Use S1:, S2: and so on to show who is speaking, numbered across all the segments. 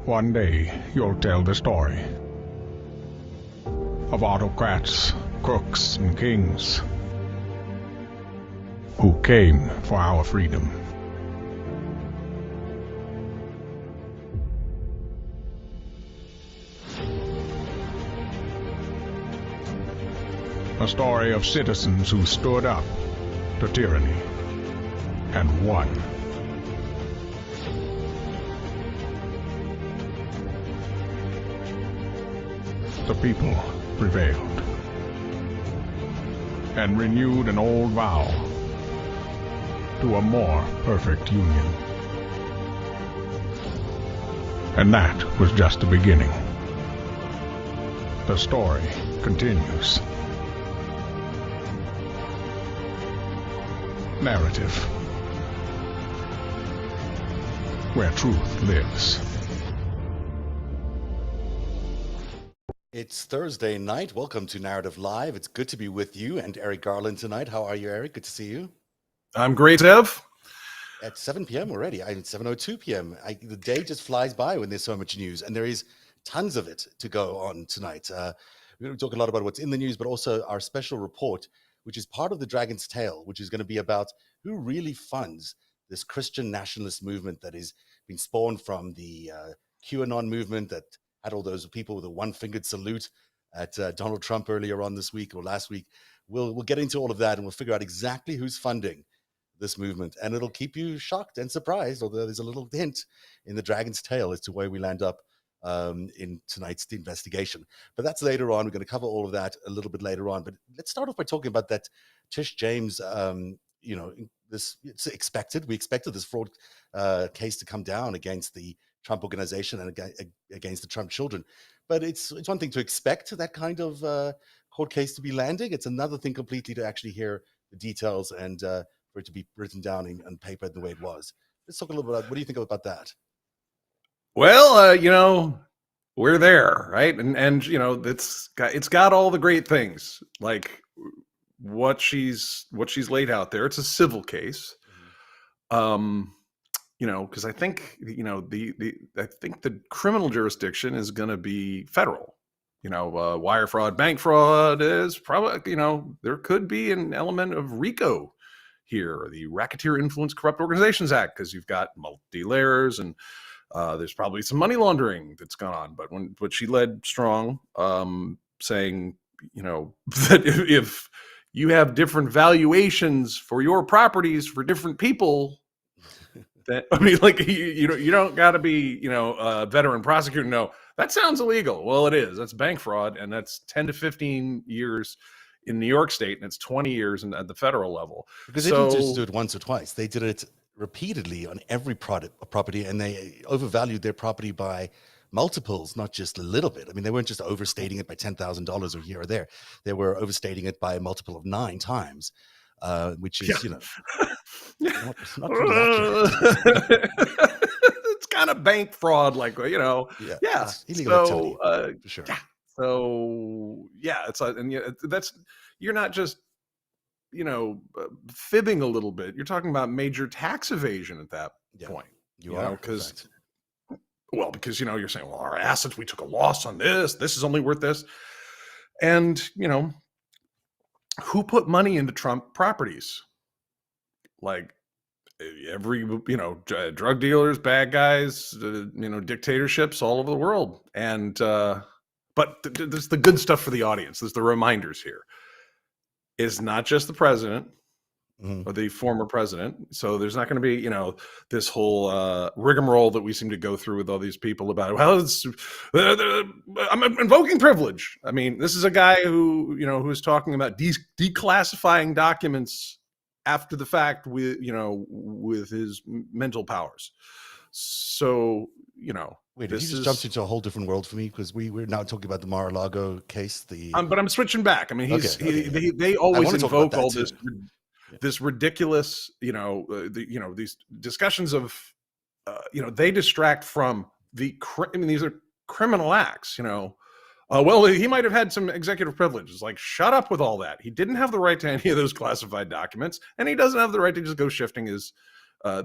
S1: One day you'll tell the story of autocrats, crooks, and kings who came for our freedom. A story of citizens who stood up to tyranny and won. The people prevailed and renewed an old vow to a more perfect union. And that was just the beginning. The story continues. Narrative, where truth lives.
S2: It's Thursday night. Welcome to Narrative Live. It's good to be with you and Eric Garland tonight. How are you, Eric? Good to see you.
S3: I'm great, Ev.
S2: At 7 p.m. already. It's 7:02 p.m. The day just flies by when there's so much news, and there is tons of it to go on tonight. We're going to talk a lot about what's in the news, but also our special report, which is part of the Dragon's Tail, which is going to be about who really funds this Christian nationalist movement that is being spawned from the QAnon movement that had all those people with a one-fingered salute at Donald Trump earlier on this week or last week. We'll get into all of that, and we'll figure out exactly who's funding this movement, and it'll keep you shocked and surprised, although there's a little hint in the Dragon's Tail as to where we land up in tonight's investigation. But that's later on. We're going to cover all of that a little bit later on. But let's start off by talking about that Tish James, it's expected. We expected this fraud case to come down against the Trump organization and against the Trump children. But it's one thing to expect that kind of court case to be landing. It's another thing completely to actually hear the details and for it to be written down on paper the way it was. Let's talk a little bit about, what do you think about that?
S3: Well, we're there, right? And it's got all the great things, like what she's laid out there. It's a civil case. Because I think I think the criminal jurisdiction is going to be federal. Wire fraud, bank fraud is probably, there could be an element of RICO here, the Racketeer Influence Corrupt Organizations Act, because you've got multi-layers and there's probably some money laundering that's gone on. But she led strong, saying, that if you have different valuations for your properties for different people, that, you don't got to be, a veteran prosecutor. No, that sounds illegal. Well, it is. That's bank fraud, and that's 10 to 15 years in New York State, and it's 20 years at the federal level.
S2: Because they didn't just do it once or twice. They did it repeatedly on every property, and they overvalued their property by multiples, not just a little bit. I mean, they weren't just overstating it by $10,000 or here or there. They were overstating it by a multiple of 9 times, which is, not really accurate.
S3: It's kind of bank fraud,
S2: It's illegal activity, for sure.
S3: Yeah. So that's, you're not just fibbing a little bit. You're talking about major tax evasion at that point.
S2: You are,
S3: because you're saying, well, our assets, we took a loss on this is only worth this, and who put money into Trump properties? Like every drug dealers, bad guys, dictatorships all over the world. And but there's the good stuff for the audience. There's the reminders here. It's not just the president or the former president. So there's not going to be, this whole rigmarole that we seem to go through with all these people about, well, I'm invoking privilege. I mean, this is a guy who is talking about declassifying documents after the fact with his mental powers. So,
S2: Wait, you just jumped into a whole different world for me, because we're now talking about the Mar-a-Lago case.
S3: But I'm switching back. I mean, they always invoke all this ridiculous, these discussions of, they distract from these are criminal acts, well, he might have had some executive privileges. Like, shut up with all that. He didn't have the right to any of those classified documents, and he doesn't have the right to just go shifting his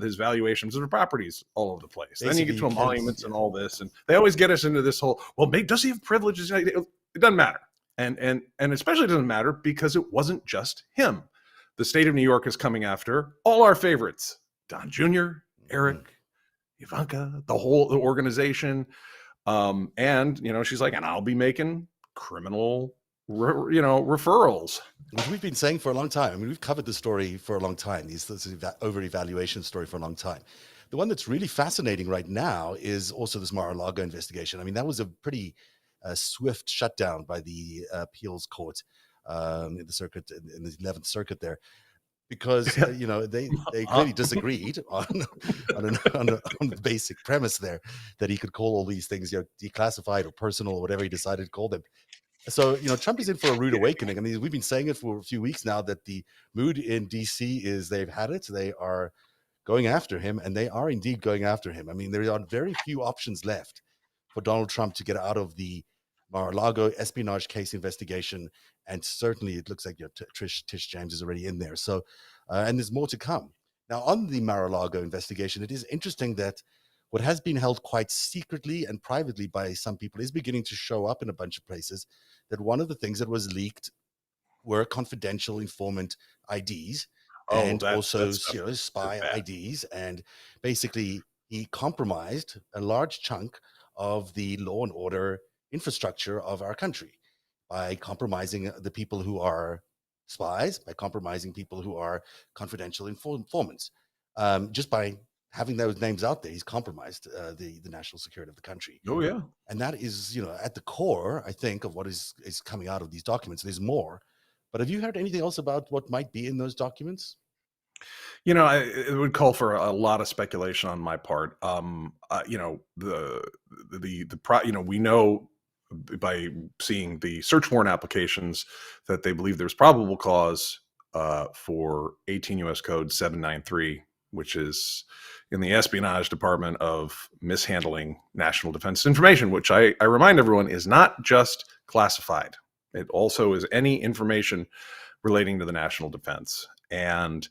S3: his valuations of the properties all over the place. Then you
S2: Basically,
S3: get
S2: you
S3: to
S2: can't.
S3: emoluments and all this, and they always get us into this whole, well, does he have privileges? It doesn't matter, and especially doesn't matter because it wasn't just him. The state of New York is coming after all our favorites: Don Jr., Eric, Ivanka, the organization. And she's like, and I'll be making criminal referrals,
S2: which we've been saying for a long time. I mean, we've covered the story for a long time, this over-evaluation story for a long time. The one that's really fascinating right now is also this Mar-a-Lago investigation. I mean, that was a pretty swift shutdown by the appeals court in the circuit, in the 11th Circuit there, because they clearly disagreed on the basic premise there that he could call all these things declassified or personal or whatever he decided to call them. So Trump is in for a rude awakening. I mean, we've been saying it for a few weeks now that the mood in DC is they've had it. They are going after him, and they are indeed going after him. I mean, there are very few options left for Donald Trump to get out of the Mar-a-Lago espionage case investigation, and certainly it looks like Tish James is already in there. So, and there's more to come. Now, on the Mar-a-Lago investigation, it is interesting that what has been held quite secretly and privately by some people is beginning to show up in a bunch of places. That one of the things that was leaked were confidential informant IDs, and also spy IDs, and basically he compromised a large chunk of the law and order infrastructure of our country by compromising the people who are spies, by compromising people who are confidential informants. Just by having those names out there, he's compromised the national security of the country.
S3: Oh yeah,
S2: and that is at the core, I think, of what is coming out of these documents. There's more, but have you heard anything else about what might be in those documents?
S3: It would call for a lot of speculation on my part. We know by seeing the search warrant applications that they believe there's probable cause for 18 U.S. Code 793, which is in the espionage department of mishandling national defense information, which I remind everyone is not just classified. It also is any information relating to the national defense. And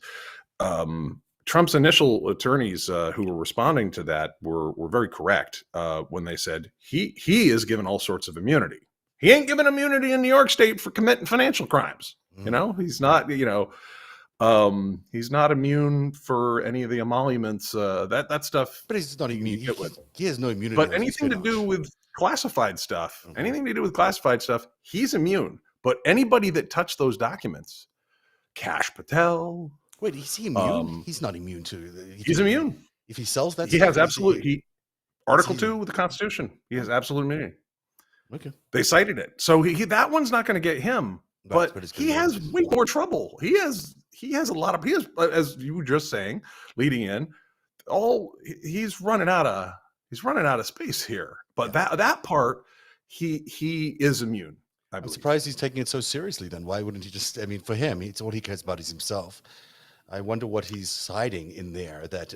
S3: Trump's initial attorneys who were responding to that were very correct when they said he is given all sorts of immunity. He ain't given immunity in New York State for committing financial crimes. He's not, he's not immune for any of the emoluments, that stuff.
S2: But he's not immune. He has no immunity.
S3: But anything to do with classified stuff, he's immune. But anybody that touched those documents, Kash Patel.
S2: Wait, is he immune? He's not immune to.
S3: He's immune.
S2: If he sells that,
S3: he has absolute. Article 2 with the Constitution. He has absolute immunity.
S2: Okay.
S3: They cited it, so that one's not going to get him. But he has way more trouble. He has a lot of. He has, as you were just saying, leading in, he's running out of space here. But that part, he is immune.
S2: I'm surprised he's taking it so seriously. Then why wouldn't he just? I mean, for him, it's all he cares about is himself. I wonder what he's hiding in there that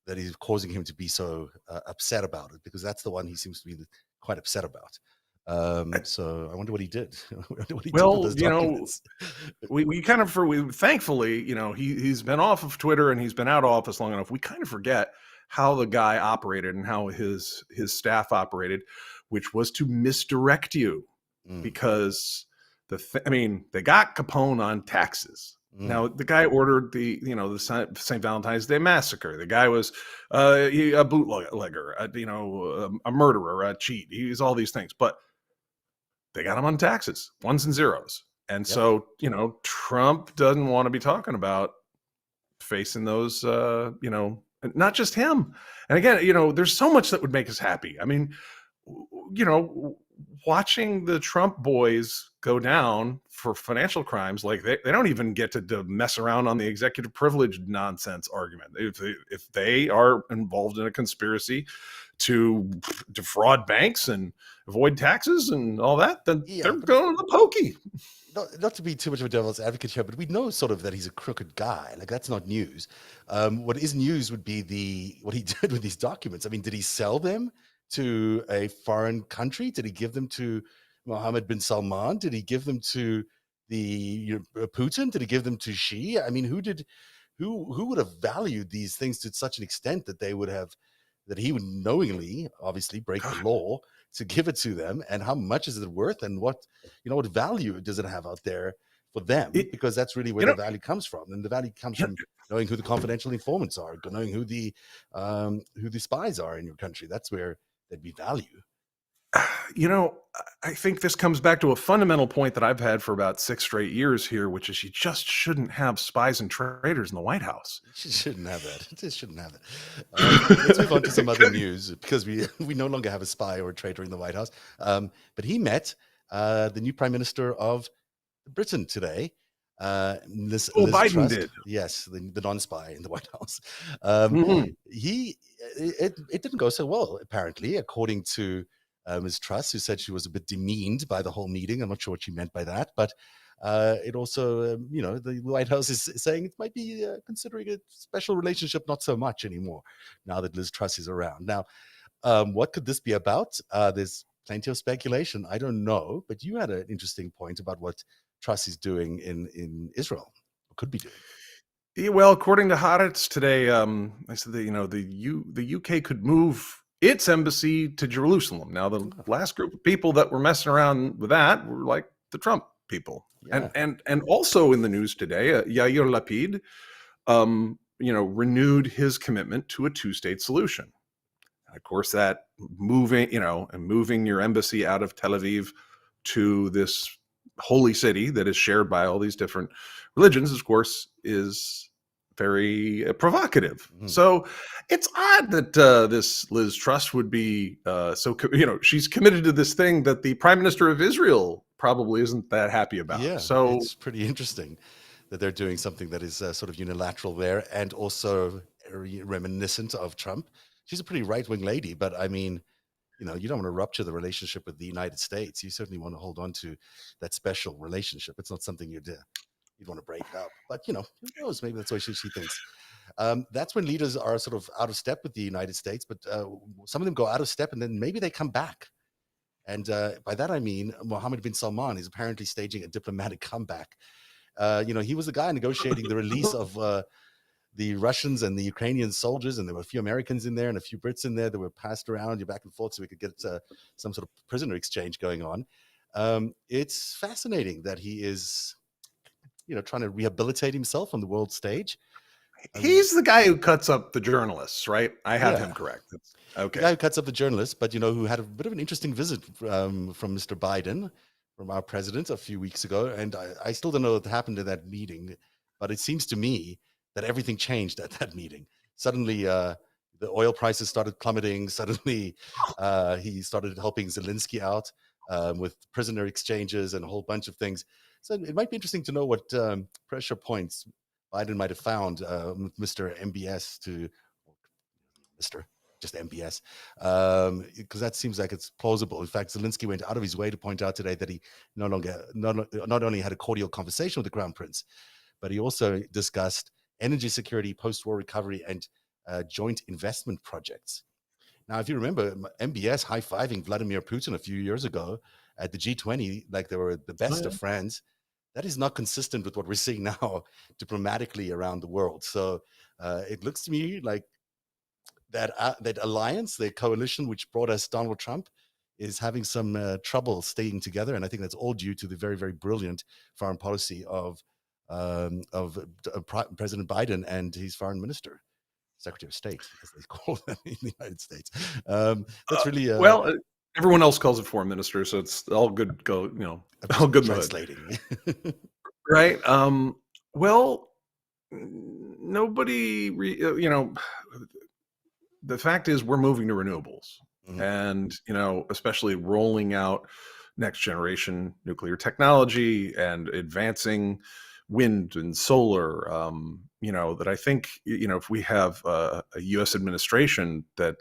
S2: that is causing him to be so upset about it, because that's the one he seems to be quite upset about. So I wonder what he did. With those documents.
S3: We kind of thankfully, he's been off of Twitter and he's been out of office long enough. We kind of forget how the guy operated and how his staff operated, which was to misdirect you because they got Capone on taxes. Now the guy ordered the St. Valentine's Day massacre. The guy was a bootlegger, a murderer, a cheat. He's all these things, but they got him on taxes, ones and zeros. And so, Trump doesn't want to be talking about facing those, not just him. And again, there's so much that would make us happy. I mean, watching the Trump boys go down for financial crimes, like they don't even get to mess around on the executive privilege nonsense argument. If they are involved in a conspiracy to defraud banks and avoid taxes and all that, then they're going to the pokey.
S2: Not to be too much of a devil's advocate here, but we know sort of that he's a crooked guy. Like, that's not news. What is news would be what he did with these documents. I mean, did he sell them to a foreign country? Did he give them to Mohammed bin Salman? Did he give them to the Putin? Did he give them to Xi? I mean, who did who would have valued these things to such an extent that he would knowingly, obviously, break the law to give it to them? And how much is it worth? And what value does it have out there for them? Because that's really where the value comes from. And the value comes from knowing who the confidential informants are, knowing who the spies are in your country. That's where there'd be value.
S3: I think this comes back to a fundamental point that I've had for about 6 straight years here, which is you just shouldn't have spies and traitors in the White House.
S2: You shouldn't have that. It just shouldn't have it. Let's move on to some other news, because we no longer have a spy or a traitor in the White House. But he met the new Prime Minister of Britain today. Liz
S3: Biden
S2: Truss.
S3: did.
S2: Yes, the non-spy in the White House.
S3: Mhm.
S2: It didn't go so well, apparently, according to Ms. Truss, who said she was a bit demeaned by the whole meeting. I'm not sure what she meant by that, but it also, the White House is saying it might be considering a special relationship not so much anymore now that Liz Truss is around. Now, what could this be about? There's plenty of speculation. I don't know, but you had an interesting point about what Truss is doing in Israel, or could be doing.
S3: Yeah, well, according to Haaretz today, I said that the UK could move its embassy to Jerusalem. Now, the last group of people that were messing around with that were like the Trump people.
S2: Yeah.
S3: And also in the news today, Yair Lapid, renewed his commitment to a 2-state solution. And of course, that moving your embassy out of Tel Aviv to this holy city that is shared by all these different religions, of course, is very provocative.
S2: Mhm.
S3: So it's odd that this Liz Truss would be she's committed to this thing that the Prime Minister of Israel probably isn't that happy about.
S2: Yeah,
S3: so
S2: it's pretty interesting that they're doing something that is sort of unilateral there, and also reminiscent of Trump. She's a pretty right-wing lady, but I mean, you don't want to rupture the relationship with the United States. You certainly want to hold on to that special relationship. It's not something you'd want to break up. But who knows? Maybe that's what she thinks. That's when leaders are sort of out of step with the United States, but some of them go out of step and then maybe they come back. And by that I mean Mohammed bin Salman is apparently staging a diplomatic comeback. He was the guy negotiating the release of the Russians and the Ukrainian soldiers, and there were a few Americans in there and a few Brits in there that were passed around back and forth so we could get some sort of prisoner exchange going on. It's fascinating that he is, trying to rehabilitate himself on the world stage.
S3: he's the guy who cuts up the journalists, right? I have him correct. Okay.
S2: The guy who cuts up the journalists, but who had a bit of an interesting visit from Mr. Biden, from our president, a few weeks ago, and I still don't know what happened in that meeting, but it seems to me that everything changed at that meeting. Suddenly, the oil prices started plummeting. Suddenly, he started helping Zelensky out with prisoner exchanges and a whole bunch of things. So it might be interesting to know what pressure points Biden might have found with Mr. MBS Mr. Just MBS, because that seems like it's plausible. In fact, Zelensky went out of his way to point out today that he not only had a cordial conversation with the Crown Prince, but he also discussed energy security, post-war recovery, and joint investment projects. Now, if you remember, MBS high-fiving Vladimir Putin a few years ago at the G20, like they were the best of friends, that is not consistent with what we're seeing now diplomatically around the world. So it looks to me like that alliance, the coalition which brought us Donald Trump, is having some trouble staying together, and I think that's all due to the very, very brilliant foreign policy of President Biden and his foreign minister, Secretary of State, as they call them in the United States. That's really
S3: everyone else calls it foreign minister, so it's all good. All good
S2: translating,
S3: right? Well, nobody, the fact is we're moving to renewables, and especially rolling out next generation nuclear technology and advancing wind and solar. That I think if we have a U.S. administration that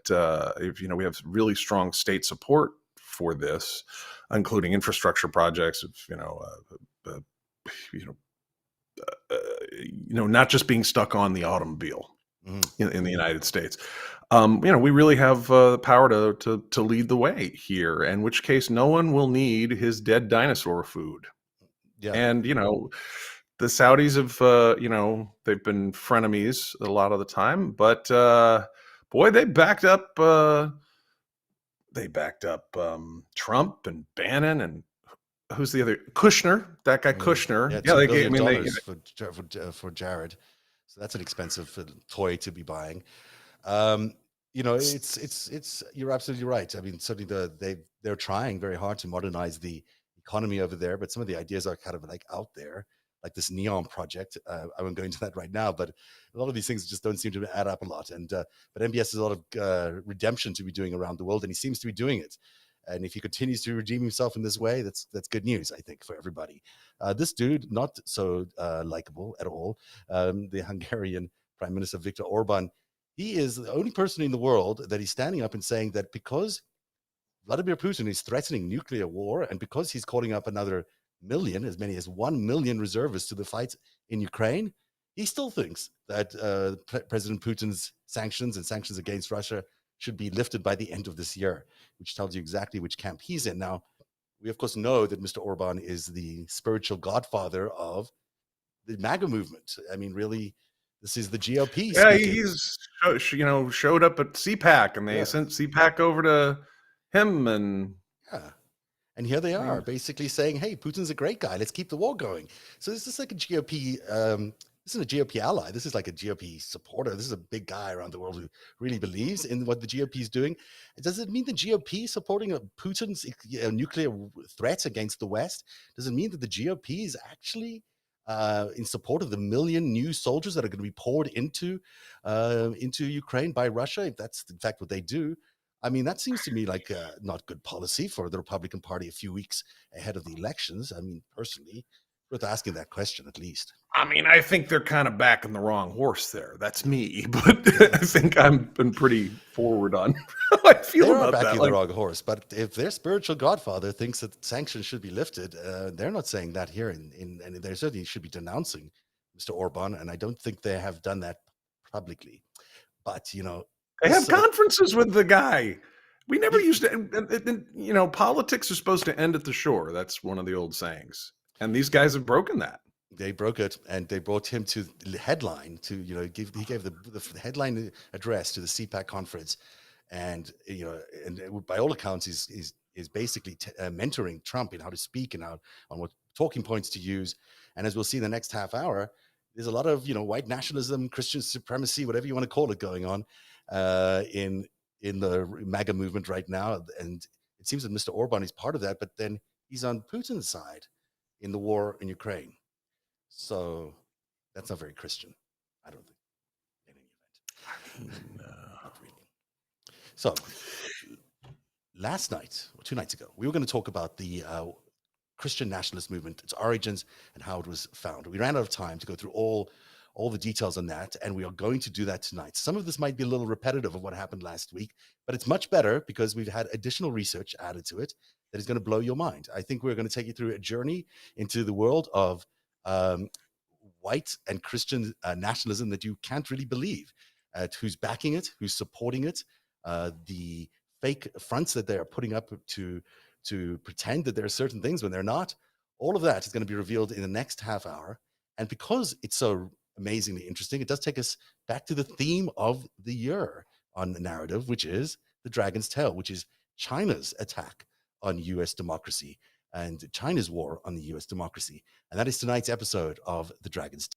S3: if we have really strong state support for this, including infrastructure projects, not just being stuck on the automobile in the United States. We really have the power to lead the way here, in which case no one will need his dead dinosaur food.
S2: Yeah.
S3: And, the Saudis have, they've been frenemies a lot of the time, but boy, they backed up Trump and Bannon and who's the other Kushner? That guy Kushner.
S2: Yeah,
S3: Yeah,
S2: $2
S3: they
S2: billion
S3: gave. I mean,
S2: for Jared. So that's an expensive toy to be buying. It's you're absolutely right. I mean, certainly they're trying very hard to modernize the economy over there, but some of the ideas are kind of like out there, like this neon project. I won't go into that right now, but a lot of these things just don't seem to add up a lot. And but MBS has a lot of redemption to be doing around the world, and he seems to be doing it. And if he continues to redeem himself in this way, that's good news, I think, for everybody. This dude, not so likable at all, the Hungarian Prime Minister Viktor Orban, he is the only person in the world that is standing up and saying that because Vladimir Putin is threatening nuclear war and because he's calling up another million, as many as 1 million reservists to the fight in Ukraine, he still thinks that President Putin's sanctions against Russia should be lifted by the end of this year, which tells you exactly which camp he's in. Now, we of course know that Mr. Orban is the spiritual godfather of the MAGA movement. I mean, really, this is the GOP.
S3: yeah,
S2: speaking.
S3: he's showed up at CPAC, and they sent CPAC over to him, and
S2: yeah. And here they are, basically saying, "Hey, Putin's a great guy. Let's keep the war going." So this is like a GOP. This isn't a GOP ally. This is like a GOP supporter. This is a big guy around the world who really believes in what the GOP is doing. Does it mean the GOP supporting Putin's nuclear threat against the West? Does it mean that the GOP is actually in support of the million new soldiers that are going to be poured into Ukraine by Russia, if that's in fact what they do? I mean, that seems to me like not good policy for the Republican Party a few weeks ahead of the elections. I mean, personally, worth asking that question at least.
S3: I mean, I think they're kind of backing the wrong horse there. That's me, but I think I've been pretty forward on how I feel about that.
S2: They're backing the wrong horse, but if their spiritual godfather thinks that sanctions should be lifted, they're not saying that here, and they certainly should be denouncing Mr. Orban, and I don't think they have done that publicly. But
S3: they have conferences with the guy. We never used to. Politics is supposed to end at the shore. That's one of the old sayings, and these guys have broken that.
S2: They broke it, and they brought him to the headline to he gave the headline address to the CPAC conference, and and by all accounts he's basically mentoring Trump in how to speak and on what talking points to use. And as we'll see in the next half hour, there's a lot of white nationalism, Christian supremacy, whatever you want to call it, going on in the MAGA movement right now. And it seems that Mr. Orban is part of that, but then he's on Putin's side in the war in Ukraine. So that's not very Christian, I don't think, in any event. Not really. So last night, or 2 nights ago, we were going to talk about the Christian nationalist movement, its origins, and how it was found. We ran out of time to go through all the details on that, and we are going to do that tonight. Some of this might be a little repetitive of what happened last week, but it's much better because we've had additional research added to it that is going to blow your mind. I think we're going to take you through a journey into the world of white and Christian nationalism that you can't really believe, who's backing it, who's supporting it, the fake fronts that they are putting up to pretend that there are certain things when they're not. All of that is going to be revealed in the next half hour. And because it's so amazingly interesting, it does take us back to the theme of the year on the narrative, which is the Dragon's Tail, which is China's attack on U.S. democracy and China's war on the U.S. democracy. And that is tonight's episode of The Dragon's Tail.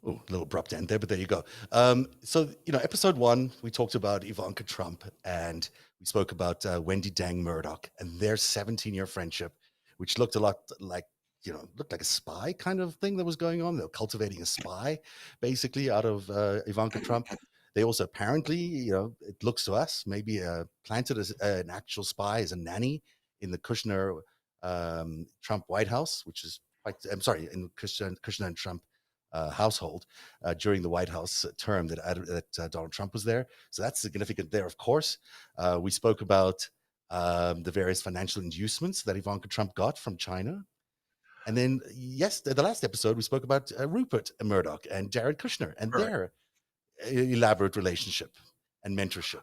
S2: Oh, a little abrupt end there, but there you go. So, episode 1, we talked about Ivanka Trump, and we spoke about Wendy Dang Murdoch and their 17-year friendship, which looked a lot like, looked like a spy kind of thing that was going on. They were cultivating a spy, basically, out of Ivanka Trump. They also apparently, it looks to us, maybe planted as an actual spy, as a nanny in the Kushner Trump White House, which is quite, I'm sorry, in Kushner and Trump household during the White House term that Donald Trump was there. So that's significant there, of course. We spoke about the various financial inducements that Ivanka Trump got from China. And then, yes, the last episode, we spoke about Rupert Murdoch and Jared Kushner and their elaborate relationship and mentorship.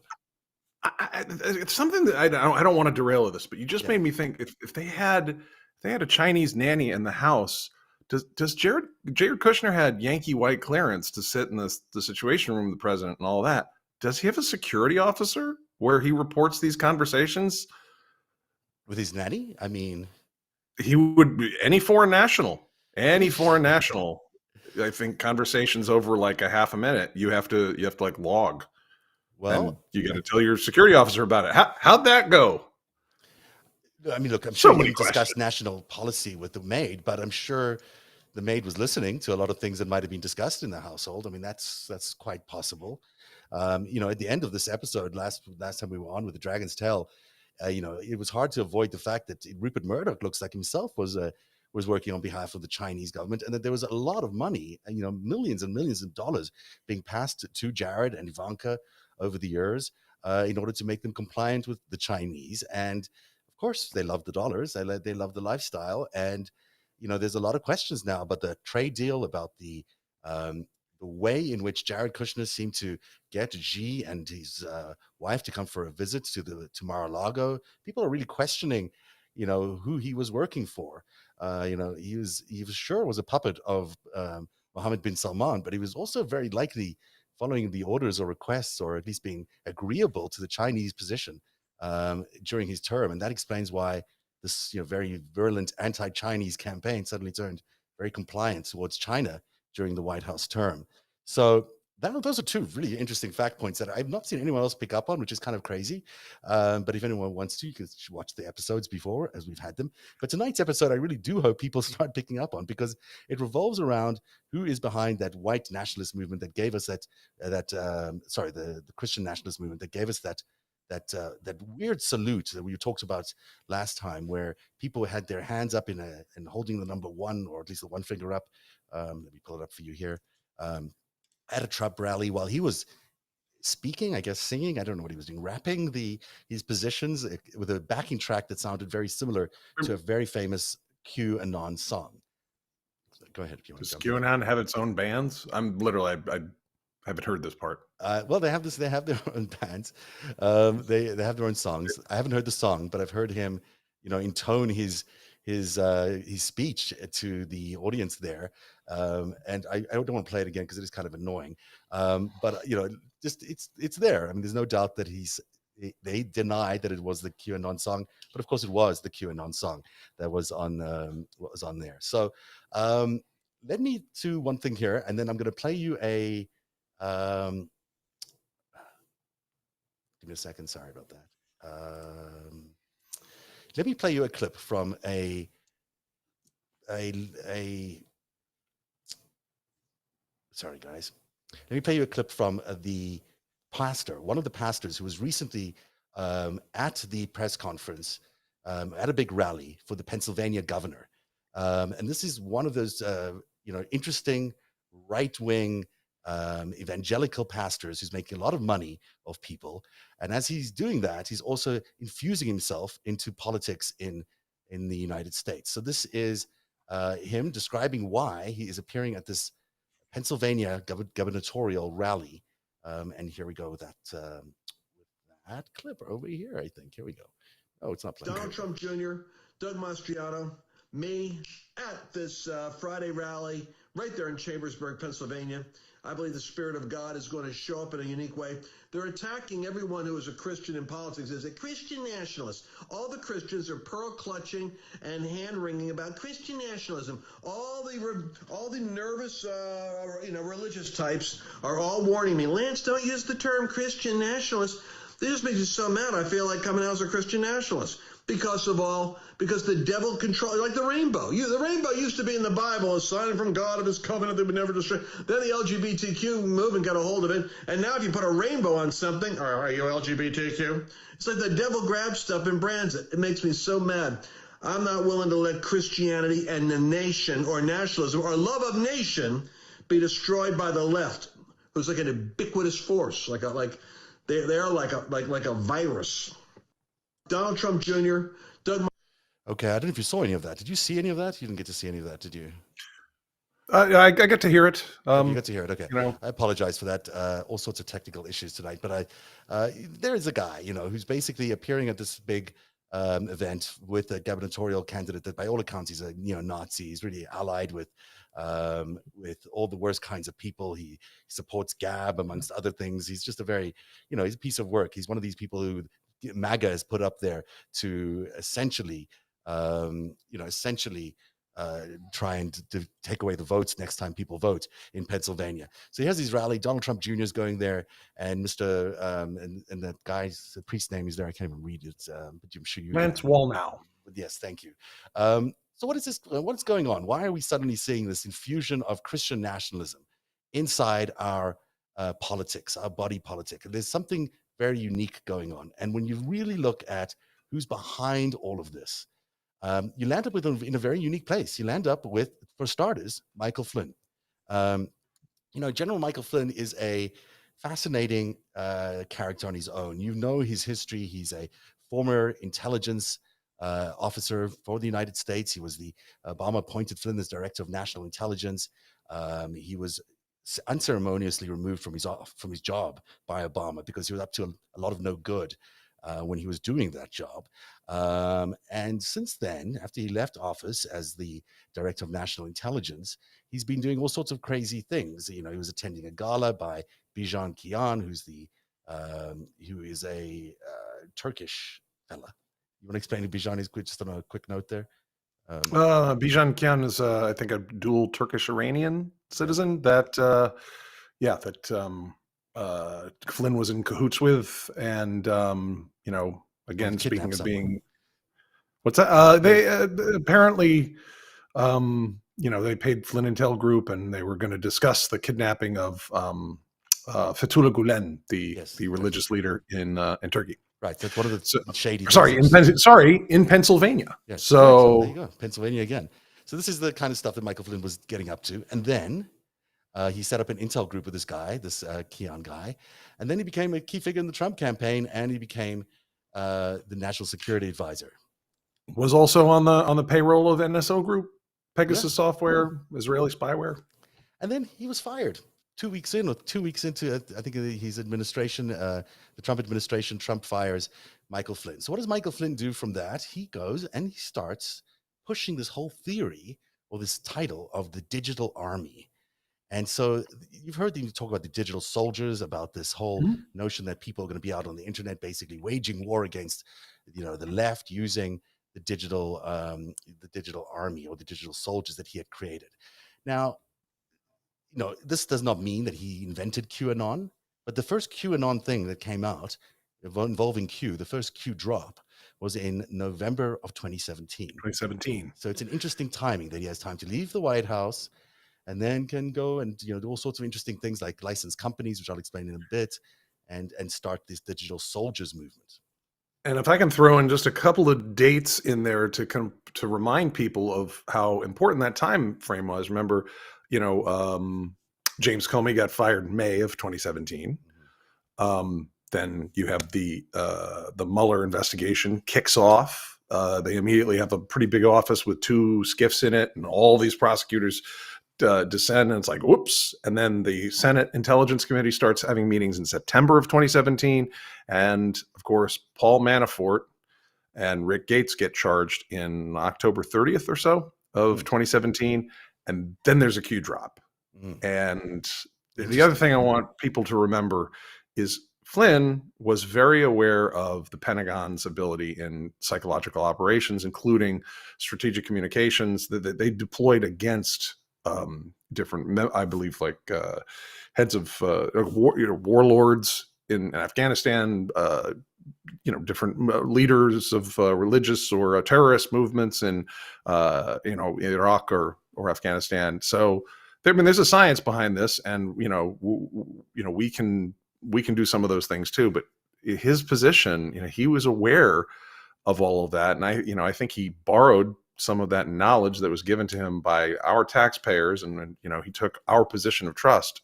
S3: It's something that I don't want to derail this, but you just made me think, if they had a Chinese nanny in the house, does Jared Kushner had Yankee white clearance to sit in the Situation Room with the president and all that? Does he have a security officer where he reports these conversations
S2: with his nanny? I mean,
S3: he would be any foreign national. I think conversations over like a half a minute, you have to like log. Well, and you got to tell your security officer about it. How'd that go?
S2: I mean, look, I'm sure we discussed national policy with the maid, but I'm sure the maid was listening to a lot of things that might have been discussed in the household. I mean, that's quite possible. You know, at the end of this episode, last time we were on with the Dragon's Tail, you know, it was hard to avoid the fact that Rupert Murdoch looks like himself was working on behalf of the Chinese government, and that there was a lot of money, you know, millions and millions of dollars being passed to Jared and Ivanka over the years in order to make them compliant with the Chinese. And of course, they love the dollars, they love the lifestyle. And, you know, there's a lot of questions now about the trade deal, about the way in which Jared Kushner seemed to get Xi and his wife to come for a visit to Mar-a-Lago. People are really questioning, you know, who he was working for. You know, he was sure was a puppet of Mohammed bin Salman, but he was also very likely following the orders or requests, or at least being agreeable to the Chinese position during his term. And that explains why this, you know, very virulent anti-Chinese campaign suddenly turned very compliant towards China during the White House term. So those are two really interesting fact points that I've not seen anyone else pick up on, which is kind of crazy. But if anyone wants to, you can watch the episodes before, as we've had them. But tonight's episode, I really do hope people start picking up on, because it revolves around who is behind that white nationalist movement that gave us the Christian nationalist movement that gave us that weird salute that we talked about last time, where people had their hands up and holding the number one, or at least the one finger up. Let me pull it up for you here. At a Trump rally while he was speaking, I guess singing, I don't know what he was doing, rapping his positions with a backing track that sounded very similar to a very famous QAnon song. So go ahead if you want.
S3: Does QAnon have its own bands? I'm literally, I haven't heard this part.
S2: Well, they have their own bands. They have their own songs. I haven't heard the song, but I've heard him, you know, intone his speech to the audience there. And I don't want to play it again because it is kind of annoying. But you know, just it's there. I mean, there's no doubt that they denied that it was the QAnon song, but of course it was the QAnon song that was on what was on there. So let me do one thing here, and then I'm going to play you a. Give me a second. Sorry about that. Let me play you a clip from a sorry, guys. Let me play you a clip from the pastor, one of the pastors who was recently at the press conference at a big rally for the Pennsylvania governor. And this is one of those, you know, interesting right-wing evangelical pastors who's making a lot of money off people. And as he's doing that, he's also infusing himself into politics in the United States. So this is him describing why he is appearing at this Pennsylvania gubernatorial rally. And here we go with that clip over here, I think. Here we go. Oh, it's not playing.
S4: Donald Trump Jr., Doug Mastriano, me at this Friday rally right there in Chambersburg, Pennsylvania. I believe the Spirit of God is going to show up in a unique way. They're attacking everyone who is a Christian in politics as a Christian nationalist. All the Christians are pearl clutching and hand wringing about Christian nationalism. All the nervous, religious types are all warning me, Lance, don't use the term Christian nationalist. This just makes me so mad. I feel like coming out as a Christian nationalist because the devil controls, like the rainbow. The rainbow used to be in the Bible, a sign from God of his covenant that would never destroy. Then the LGBTQ movement got a hold of it. And now if you put a rainbow on something, are you LGBTQ? It's like the devil grabs stuff and brands it. It makes me so mad. I'm not willing to let Christianity and the nation or nationalism or love of nation be destroyed by the left, who's like an ubiquitous force, they're like a virus. Donald Trump Jr., Doug.
S2: Okay, I don't know if you saw any of that. Did you see any of that? You didn't get to see any of that, did you?
S3: I get to hear it.
S2: You got to hear it. Okay,
S3: You know,
S2: I apologize for that. All sorts of technical issues tonight, but there is a guy, who's basically appearing at this big event with a gubernatorial candidate that, by all accounts, he's a neo-Nazi. He's really allied with all the worst kinds of people. He supports Gab, amongst other things. He's just a very, he's a piece of work. He's one of these people who MAGA has put up there to essentially, trying to take away the votes next time people vote in Pennsylvania. So he has these rally. Donald Trump Jr. is going there, and Mr. And that guy's the priest's name is there. I can't even read it, but I'm sure you.
S3: Lance Wallnow.
S2: Yes, thank you. So what is this? What's going on? Why are we suddenly seeing this infusion of Christian nationalism inside our politics, our body politic? There's something very unique going on, and when you really look at who's behind all of this, you land up in a very unique place. You land up with, for starters, Michael Flynn. General Michael Flynn is a fascinating character on his own. You know his history. He's a former intelligence officer for the United States. He was Obama appointed Flynn as director of national intelligence. He was unceremoniously removed from his job by Obama because he was up to a lot of no good when he was doing that job. And since then, after he left office as the director of national intelligence, he's been doing all sorts of crazy things. He was attending a gala by Bijan Kian, who is a Turkish fella. You want to explain who Bijan is? Just on a quick note there.
S3: Bijan Kian is, I think, a dual Turkish-Iranian citizen that Flynn was in cahoots with, and again, speaking of being, what's that? They apparently, they paid Flynn Intel Group, and they were going to discuss the kidnapping of Fethullah Gulen, the religious leader in Turkey.
S2: Right, that's one of the shady.
S3: In Pennsylvania.
S2: Yes,
S3: so
S2: there you go, Pennsylvania again. So this is the kind of stuff that Michael Flynn was getting up to, and then he set up an intel group with this guy, this Keon guy, and then he became a key figure in the Trump campaign, and he became the national security advisor.
S3: Was also on the payroll of NSO Group, Pegasus Software, Israeli spyware,
S2: and then he was fired 2 weeks in, or 2 weeks into, I think, his administration, the Trump administration. Trump fires Michael Flynn. So what does Michael Flynn do from that? He goes and he starts pushing this whole theory, or this title, of the digital army. And so you've heard them talk about the digital soldiers, about this whole notion that people are going to be out on the internet basically waging war against, the left, using the digital army, or the digital soldiers that he had created. Now, this does not mean that he invented QAnon, but the first QAnon thing that came out involving Q, the first Q drop, was in November of 2017. So it's an interesting timing that he has time to leave the White House, and then can go and do all sorts of interesting things like license companies, which I'll explain in a bit, and start this digital soldiers movement.
S3: And if I can throw in just a couple of dates in there to remind people of how important that time frame was. Remember, James Comey got fired in May of 2017. Then you have the Mueller investigation kicks off. They immediately have a pretty big office with 2 skiffs in it, and all these prosecutors descend, and it's like, whoops. And then the Senate Intelligence Committee starts having meetings in September of 2017. And of course, Paul Manafort and Rick Gates get charged in October 30th or so of 2017. And then there's a Q drop. And the other thing I want people to remember is Flynn was very aware of the Pentagon's ability in psychological operations, including strategic communications that they deployed against different, I believe, like heads of warlords in Afghanistan, different leaders of religious or terrorist movements in Iraq or Afghanistan. So there's a science behind this, and we can do some of those things too. But his position, he was aware of all of that, and I think he borrowed some of that knowledge that was given to him by our taxpayers, and he took our position of trust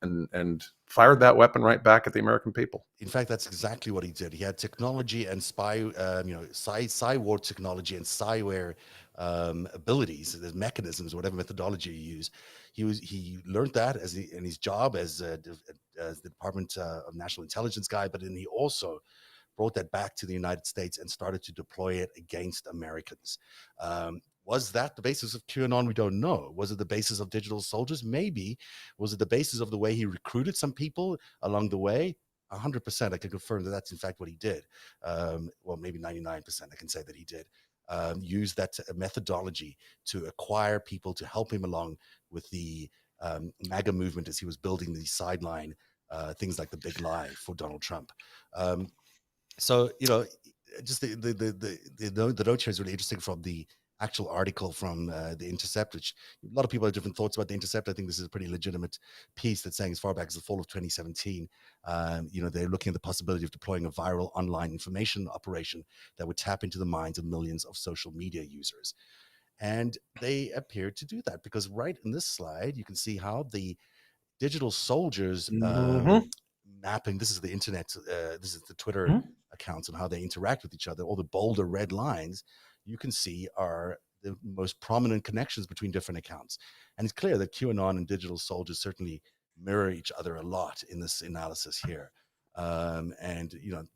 S3: and fired that weapon right back at the American people.
S2: In fact, that's exactly what he did. He had technology and psy-war technology and spyware abilities, the mechanisms, whatever methodology you use. He learned that in his job as the Department of National Intelligence guy, but then he also brought that back to the United States and started to deploy it against Americans. Was that the basis of QAnon? We don't know. Was it the basis of digital soldiers? Maybe. Was it the basis of the way he recruited some people along the way? 100%. I can confirm that that's in fact what he did. Well, maybe 99%. I can say that he did. Use that methodology to acquire people to help him along with the MAGA movement as he was building the sideline things like the big lie for Donald Trump. So, just the note here is really interesting from the actual article from The Intercept, which a lot of people have different thoughts about The Intercept. I think this is a pretty legitimate piece that's saying as far back as the fall of 2017, they're looking at the possibility of deploying a viral online information operation that would tap into the minds of millions of social media users. And they appear to do that because right in this slide, you can see how the digital soldiers mapping, this is the internet, this is the Twitter accounts and how they interact with each other. All the bolder red lines you can see are the most prominent connections between different accounts. And it's clear that QAnon and digital soldiers certainly mirror each other a lot in this analysis here. And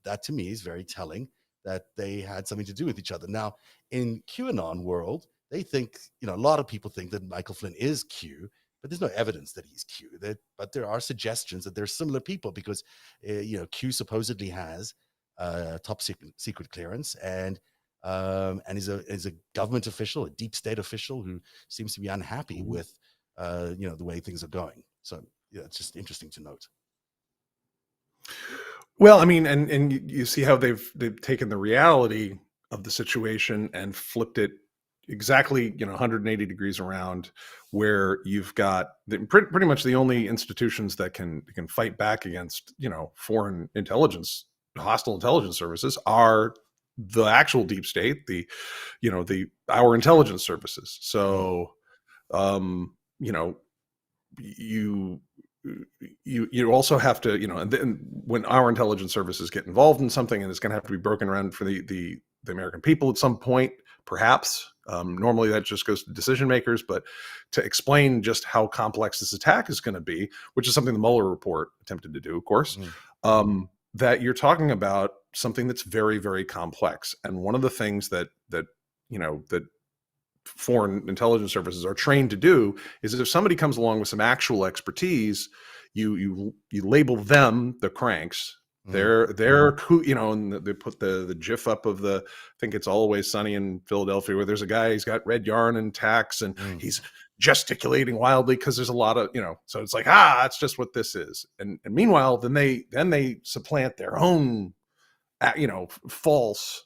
S2: that to me is very telling that they had something to do with each other. Now, in QAnon world, they think, a lot of people think that Michael Flynn is Q, but there's no evidence that he's Q. But there are suggestions that they're similar people because, Q supposedly has top secret clearance and is a government official, a deep state official who seems to be unhappy with, the way things are going. So it's just interesting to note.
S3: Well, I mean, and you see how they've taken the reality of the situation and flipped it exactly 180 degrees around, where you've got pretty much the only institutions that can fight back against foreign intelligence, hostile intelligence services are the actual deep state, our intelligence services. So you also have to, and then when our intelligence services get involved in something, and it's going to have to be broken around for the American people at some point, perhaps. Normally that just goes to decision makers, but to explain just how complex this attack is going to be, which is something the Mueller report attempted to do, of course, that you're talking about something that's very, very complex. And one of the things that foreign intelligence services are trained to do is that if somebody comes along with some actual expertise, you label them the cranks. They're and they put the GIF up of I think it's Always Sunny in Philadelphia, where there's a guy, he's got red yarn and tacks and he's gesticulating wildly because there's a lot of, so it's like, that's just what this is. And meanwhile, then they supplant their own, false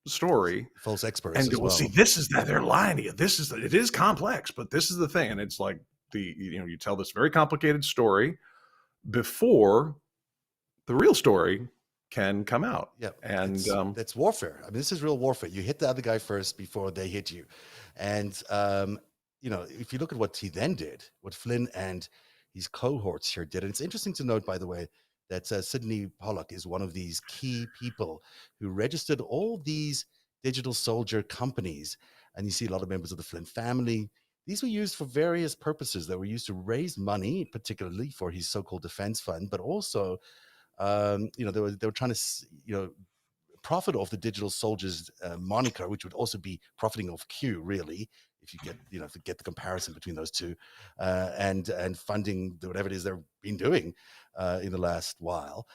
S3: story,
S2: false experts,
S3: and we'll see, this is that they're lying to you. It is complex, but this is the thing. And it's like you tell this very complicated story before the real story can come out.
S2: Yeah.
S3: And
S2: that's warfare. I mean, this is real warfare. You hit the other guy first before they hit you. And, if you look at what he then did, what Flynn and his cohorts here did, and it's interesting to note, by the way, that Sidney Pollock is one of these key people who registered all these digital soldier companies. And you see a lot of members of the Flynn family. These were used for various purposes. They were used to raise money, particularly for his so-called defense fund, but also they were trying to, profit off the digital soldiers moniker, which would also be profiting off Q, really, if you get the comparison between those two, and funding whatever it is they've been doing in the last while.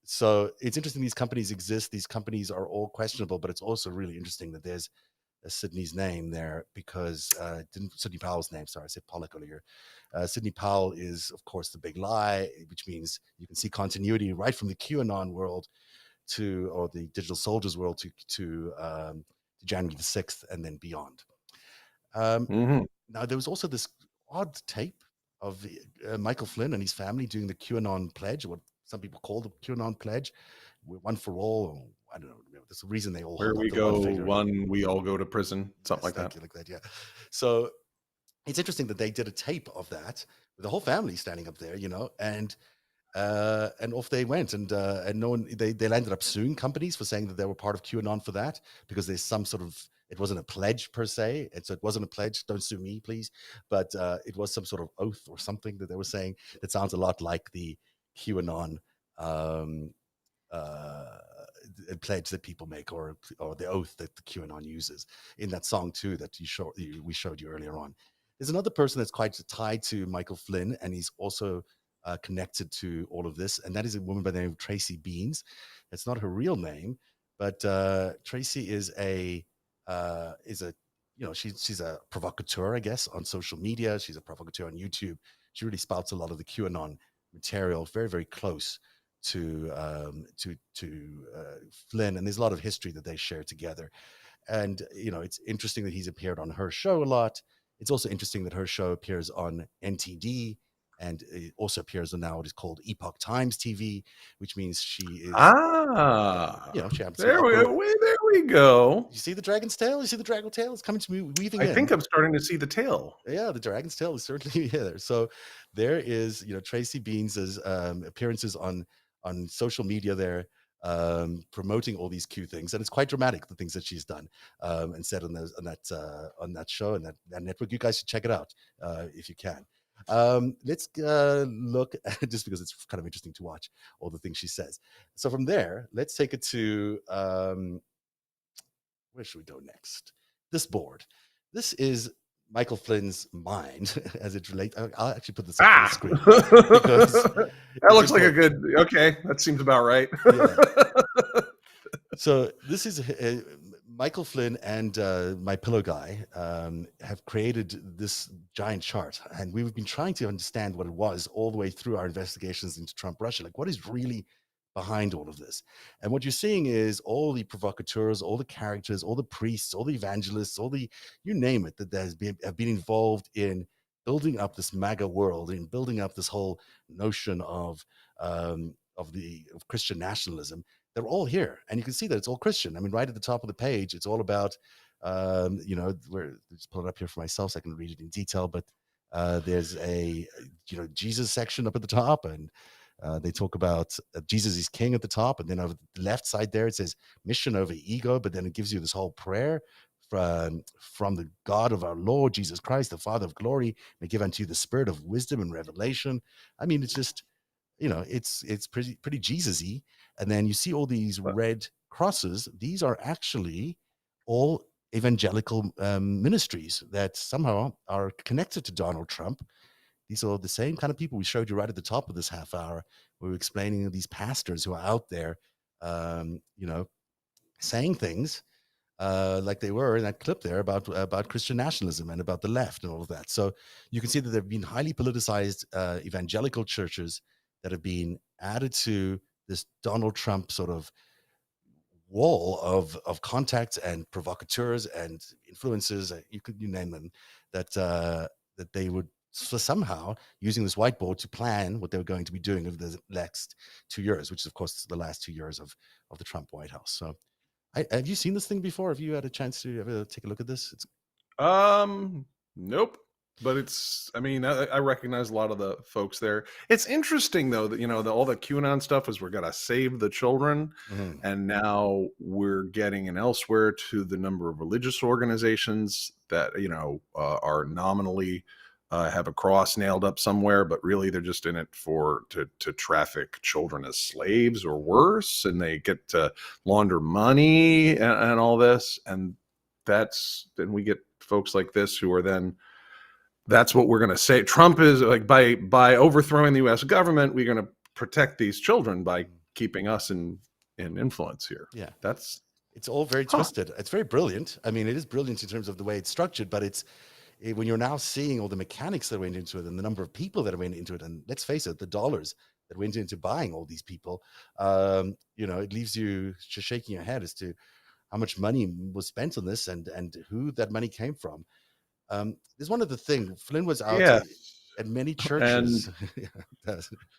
S2: So it's interesting these companies exist. These companies are all questionable, but it's also really interesting that there's Sidney's name there because Sidney Powell's name. Sorry, I said Pollock earlier. Sidney Powell is, of course, the big lie, which means you can see continuity right from the QAnon world or the digital soldiers world to January the 6th and then beyond. Now, there was also this odd tape of Michael Flynn and his family doing the QAnon pledge, what some people call the QAnon pledge, one for all. Or, I don't know. There's a reason they all
S3: where we go one, we all go to prison, something like that.
S2: Yeah. So it's interesting that they did a tape of that with the whole family standing up there, and off they went, and no one, they landed up suing companies for saying that they were part of QAnon for that, because there's some sort of, it wasn't a pledge per se, and so it wasn't a pledge, don't sue me please, but it was some sort of oath or something that they were saying that sounds a lot like the QAnon uh, pledge that people make, or the oath that the QAnon uses in that song too that we showed you earlier on. There's another person that's quite tied to Michael Flynn, and he's also connected to all of this, and that is a woman by the name of Tracy Beans. That's not her real name, but Tracy is a she's a provocateur, I guess, on social media. She's a provocateur on YouTube. She really spouts a lot of the QAnon material, very, very close to Flynn, and there's a lot of history that they share together. And it's interesting that he's appeared on her show a lot. It's also interesting that her show appears on NTD, and it also appears on now what is called Epoch Times TV, which means she is she happens
S3: there we go.
S2: You see the dragon's tail? You see the dragon's tail? It's coming to me, weaving in.
S3: I think I'm starting to see the tail.
S2: Yeah, the dragon's tail is certainly there. So there is, Tracy Beans's appearances on social media there, promoting all these Q things, and it's quite dramatic, the things that she's done and said on that show and that network. You guys should check it out if you can. Let's look at, just because it's kind of interesting to watch all the things she says. So from there, let's take it to where should we go next? This board. This is Michael Flynn's mind as it relates. I'll actually put this up on the screen.
S3: That looks like a good, okay, that seems about right.
S2: Yeah. So this is Michael Flynn and my pillow guy have created this giant chart, and we've been trying to understand what it was all the way through our investigations into Trump-Russia. Like, what is really behind all of this? And what you're seeing is all the provocateurs, all the characters, all the priests, all the evangelists, all the, you name it, that have been involved in building up this MAGA world, in building up this whole notion of Christian nationalism. They're all here, and you can see that it's all Christian. I mean, right at the top of the page, it's all about, where, just pull it up here for myself so I can read it in detail, but there's a, Jesus section up at the top, and they talk about Jesus is king at the top, and then over the left side there, it says mission over ego, but then it gives you this whole prayer from the God of our Lord Jesus Christ, the Father of glory, may give unto you the spirit of wisdom and revelation. I mean, it's just, it's pretty Jesus-y. And then you see all these red crosses. These are actually all evangelical ministries that somehow are connected to Donald Trump. These are the same kind of people we showed you right at the top of this half hour. We were explaining these pastors who are out there, saying things like they were in that clip there about Christian nationalism and about the left and all of that. So you can see that there have been highly politicized evangelical churches that have been added to this Donald Trump sort of wall of contacts and provocateurs and influencers, you name them, that they would somehow using this whiteboard to plan what they were going to be doing over the next 2 years, which is of course the last 2 years of the Trump White House. So have you seen this thing before? Have you had a chance to ever take a look at this?
S3: Nope. But it's, I mean, I recognize a lot of the folks there. It's interesting, though, that, all the QAnon stuff was we're going to save the children. Mm-hmm. And now we're getting an elsewhere to the number of religious organizations that, are nominally have a cross nailed up somewhere, but really they're just in it to traffic children as slaves or worse. And they get to launder money and all this. And then we get folks like this who are then, that's what we're going to say. Trump is like, by overthrowing the U.S. government, we're going to protect these children by keeping us in influence here.
S2: Yeah,
S3: it's
S2: all very twisted. It's very brilliant. I mean, it is brilliant in terms of the way it's structured, but when you're now seeing all the mechanics that went into it and the number of people that went into it, and let's face it, the dollars that went into buying all these people, it leaves you just shaking your head as to how much money was spent on this and who that money came from. There's one other thing. Flynn was out at many churches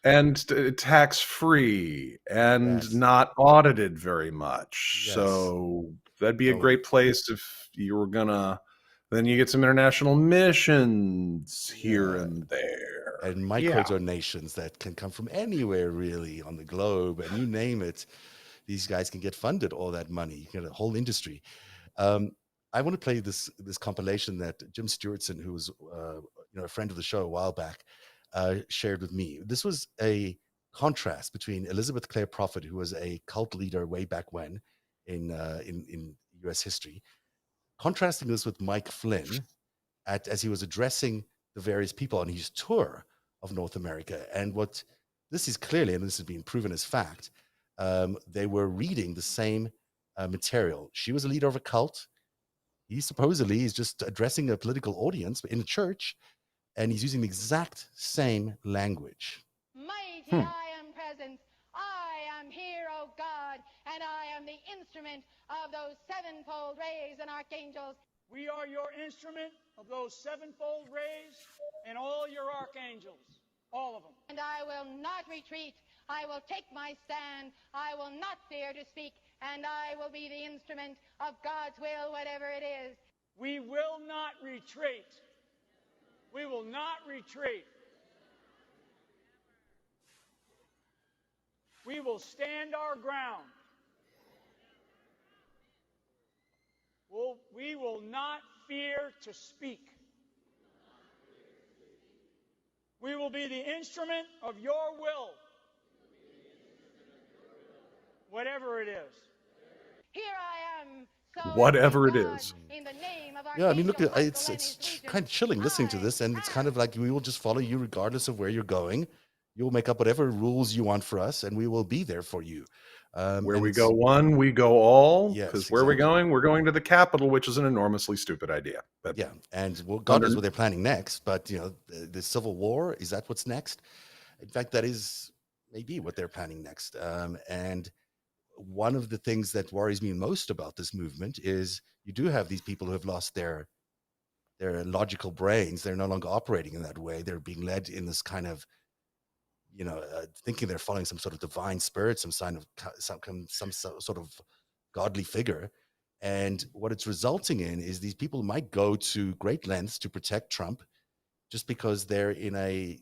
S3: and tax-free and not audited very much. Yes. So that'd be a great place if you were gonna Then you get some international missions here
S2: Yeah.
S3: and there.
S2: And micro donations that can come from anywhere really on the globe, and you name it, these guys can get funded all that money. You get a whole industry. I want to play this compilation that Jim Stewartson, who was a friend of the show a while back, shared with me. This was a contrast between Elizabeth Clare Prophet, who was a cult leader way back when in U.S. history, contrasting this with Mike Flynn as he was addressing the various people on his tour of North America. And what this is clearly, and this has been proven as fact, they were reading the same material. She was a leader of a cult. He supposedly is just addressing a political audience in a church, and he's using the exact same language.
S5: Mighty I am present. I am here, O God, and I am the instrument of those sevenfold rays and archangels.
S6: We are your instrument of those sevenfold rays and all your archangels, all of them.
S5: And I will not retreat. I will take my stand. I will not fear to speak, and I will be the instrument of God's will, whatever it is.
S6: We will not retreat. We will not retreat. We will stand our ground. We will not fear to speak. We will be the instrument of your will, whatever it is.
S5: Here I am. So
S3: Whatever it
S5: God,
S3: is.
S5: in the name of
S2: Yeah, I mean, look,
S5: Archangel Michael
S2: it's
S5: and his legions,
S2: kind of chilling listening to this, and it's kind of like we will just follow you regardless of where you're going. You'll make up whatever rules you want for us, and we will be there for you.
S3: Where
S2: and
S3: we
S2: it's-
S3: go one, we go all.
S2: Yes,
S3: Because where are we
S2: exactly.
S3: going? We're going to the Capitol, which is an enormously stupid idea. But
S2: Yeah, and well, God knows what they're planning next. But the Civil War, is that what's next? In fact, that is maybe what they're planning next. And one of the things that worries me most about this movement is you do have these people who have lost their logical brains. They're no longer operating in that way. They're being led in this kind of thinking they're following some sort of divine spirit, some sort of godly figure. And what it's resulting in is these people might go to great lengths to protect Trump just because they're in a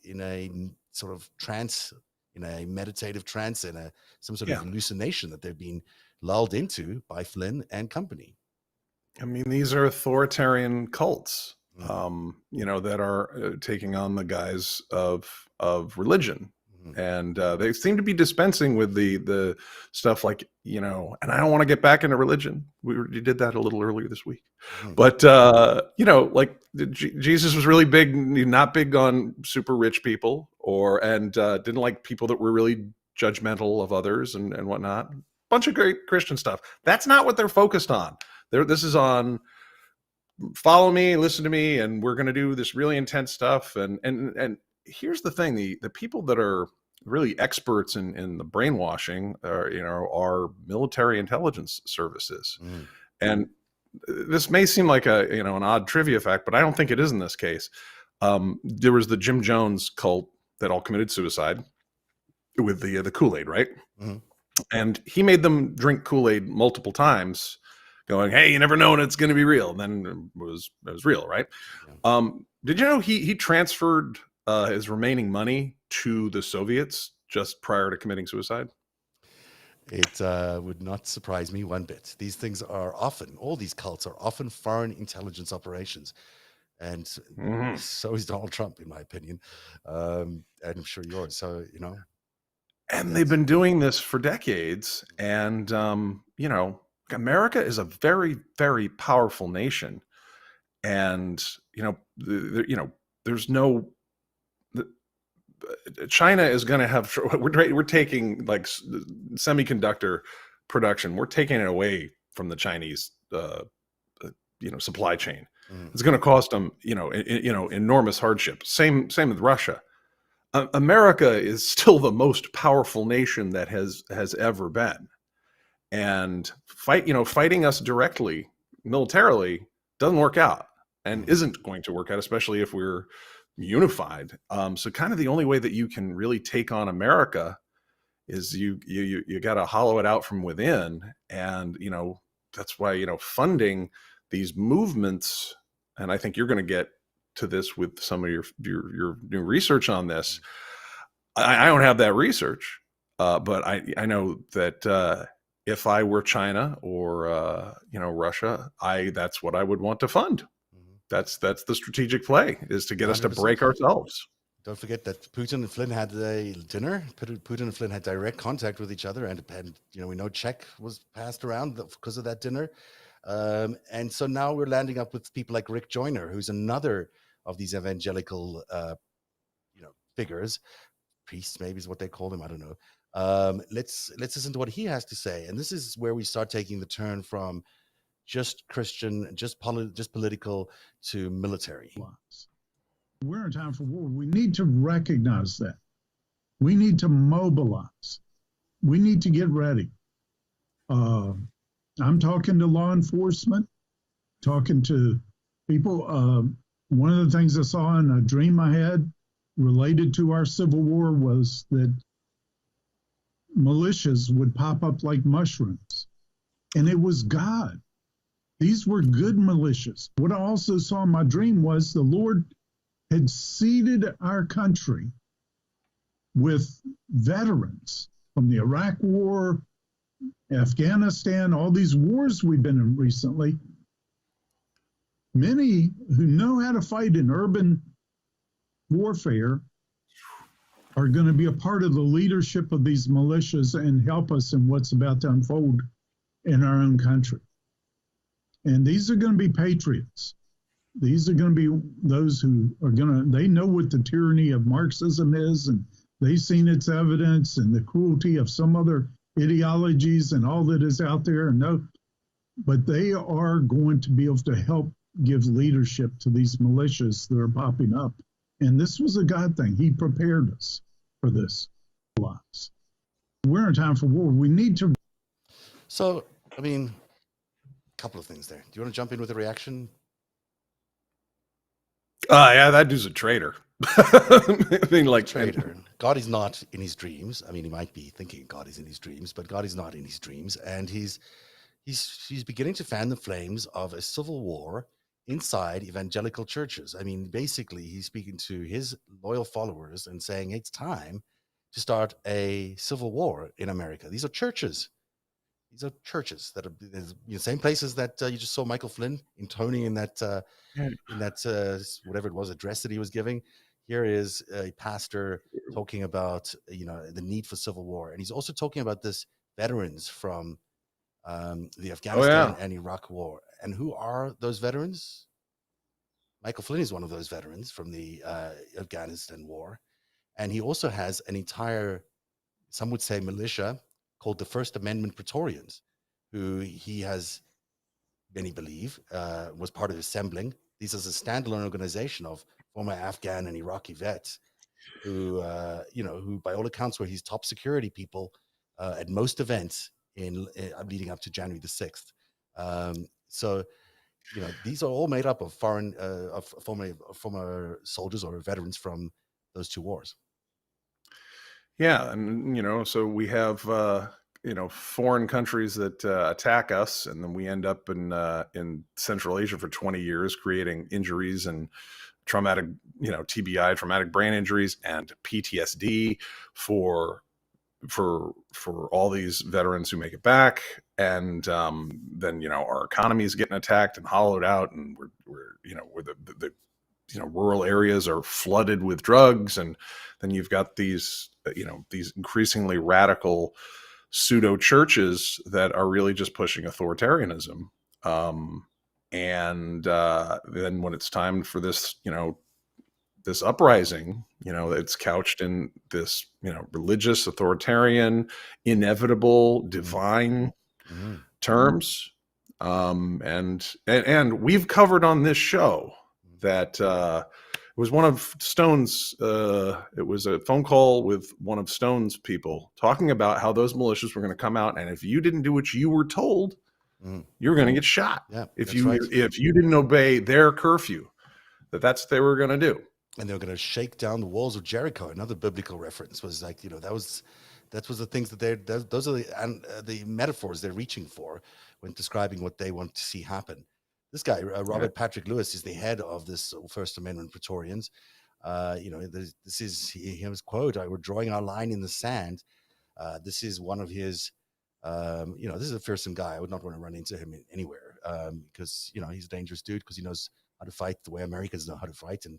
S2: sort of trance, in a meditative trance, in some sort of hallucination that they're being lulled into by Flynn and company.
S3: I mean, these are authoritarian cults, that are taking on the guise of religion. And they seem to be dispensing with the stuff like, and I don't want to get back into religion. We did that a little earlier this week. But, like Jesus was really not big on super rich people and didn't like people that were really judgmental of others and whatnot. Bunch of great Christian stuff. That's not what they're focused on. This is on follow me, listen to me, and we're going to do this really intense stuff. And here's the thing: the people that are really experts in the brainwashing are military intelligence services. And this may seem like an odd trivia fact, but I don't think it is in this case. There was the Jim Jones cult that all committed suicide with the Kool-Aid, right? And he made them drink Kool-Aid multiple times, going, "Hey, you never know when it's going to be real." And then it was real, right? Did you know he transferred his remaining money to the Soviets just prior to committing suicide?
S2: It would not surprise me one bit. These things are often, all these cults are often foreign intelligence operations. And so is Donald Trump, in my opinion. And I'm sure yours. So,
S3: And they've been doing this for decades. And, America is a very, very powerful nation. And, there's no... China is going to have... We're taking, like, semiconductor production. We're taking it away from the Chinese, supply chain. It's going to cost them, enormous hardship. Same with Russia. America is still the most powerful nation that has ever been, and fighting us directly militarily doesn't work out and isn't going to work out, especially if we're unified. So kind of the only way that you can really take on America is you got to hollow it out from within, and that's why funding these movements and I think you're going to get to this with some of your new research on this. I don't have that research, but I know that if I were China or Russia, that's what I would want to fund. That's the strategic play, is to get 100%. Us to break ourselves.
S2: Don't forget that Putin and Flynn had a dinner. Putin and Flynn had direct contact with each other, and we know check was passed around because of that dinner. And so now we're landing up with people like Rick Joyner, who's another of these evangelical, figures, priests maybe is what they call them. I don't know. Let's listen to what he has to say. And this is where we start taking the turn from just Christian, just political to military.
S7: We're in time for war. We need to recognize that. We need to mobilize. We need to get ready. I'm talking to law enforcement, talking to people. One of the things I saw in a dream I had related to our Civil War was that militias would pop up like mushrooms. And it was God. These were good militias. What I also saw in my dream was the Lord had seeded our country with veterans from the Iraq War, Afghanistan, all these wars we've been in recently. Many who know how to fight in urban warfare are going to be a part of the leadership of these militias and help us in what's about to unfold in our own country. And these are going to be patriots. These are going to be those who are they know what the tyranny of Marxism is, and they've seen its evidence and the cruelty of some other ideologies and all that is out there. But they are going to be able to help give leadership to these militias that are popping up. And this was a God thing. He prepared us for this. We're in time for war. We need to.
S2: So, a couple of things there. Do you want to jump in with a reaction?
S3: Yeah, that dude's a traitor.
S2: Traitor. God is not in his dreams. He might be thinking God is in his dreams, but God is not in his dreams. And he's beginning to fan the flames of a civil war inside evangelical churches. Basically, he's speaking to his loyal followers and saying it's time to start a civil war in America. These are churches. These are churches that are the same places that you just saw Michael Flynn intoning in that whatever it was address that he was giving. Here is a pastor talking about the need for civil war, and he's also talking about this veterans from the Afghanistan and Iraq war. And who are those veterans? Michael Flynn is one of those veterans from the Afghanistan war, and he also has an entire, some would say, militia called the First Amendment Praetorians, who he has, many believe, was part of assembling. This is a standalone organization of former Afghan and Iraqi vets who by all accounts were his top security people at most events in leading up to January the 6th. So these are all made up of former soldiers or veterans from those two wars.
S3: Yeah, and so we have foreign countries that attack us, and then we end up in Central Asia for 20 years, creating injuries and traumatic, TBI, traumatic brain injuries, and PTSD for all these veterans who make it back, and then our economy is getting attacked and hollowed out, and we're the rural areas are flooded with drugs, and then you've got these increasingly radical pseudo churches that are really just pushing authoritarianism. And then when it's time for this, this uprising, it's couched in this, religious, authoritarian, inevitable, divine terms. And we've covered on this show that it was one of Stone's, it was a phone call with one of Stone's people talking about how those militias were going to come out, and if you didn't do what you were told, you were going to get shot.
S2: Yeah,
S3: if you didn't obey their curfew, that's what they were going to do.
S2: And they were going to shake down the walls of Jericho. Another biblical reference was like, that was the things that those are the metaphors they're reaching for when describing what they want to see happen. this guy, Robert Patrick Lewis, is the head of this First Amendment Praetorians. This is his quote: "We're drawing our line in the sand." This is one of his, this is a fearsome guy. I would not want to run into him anywhere because, he's a dangerous dude because he knows how to fight the way Americans know how to fight, and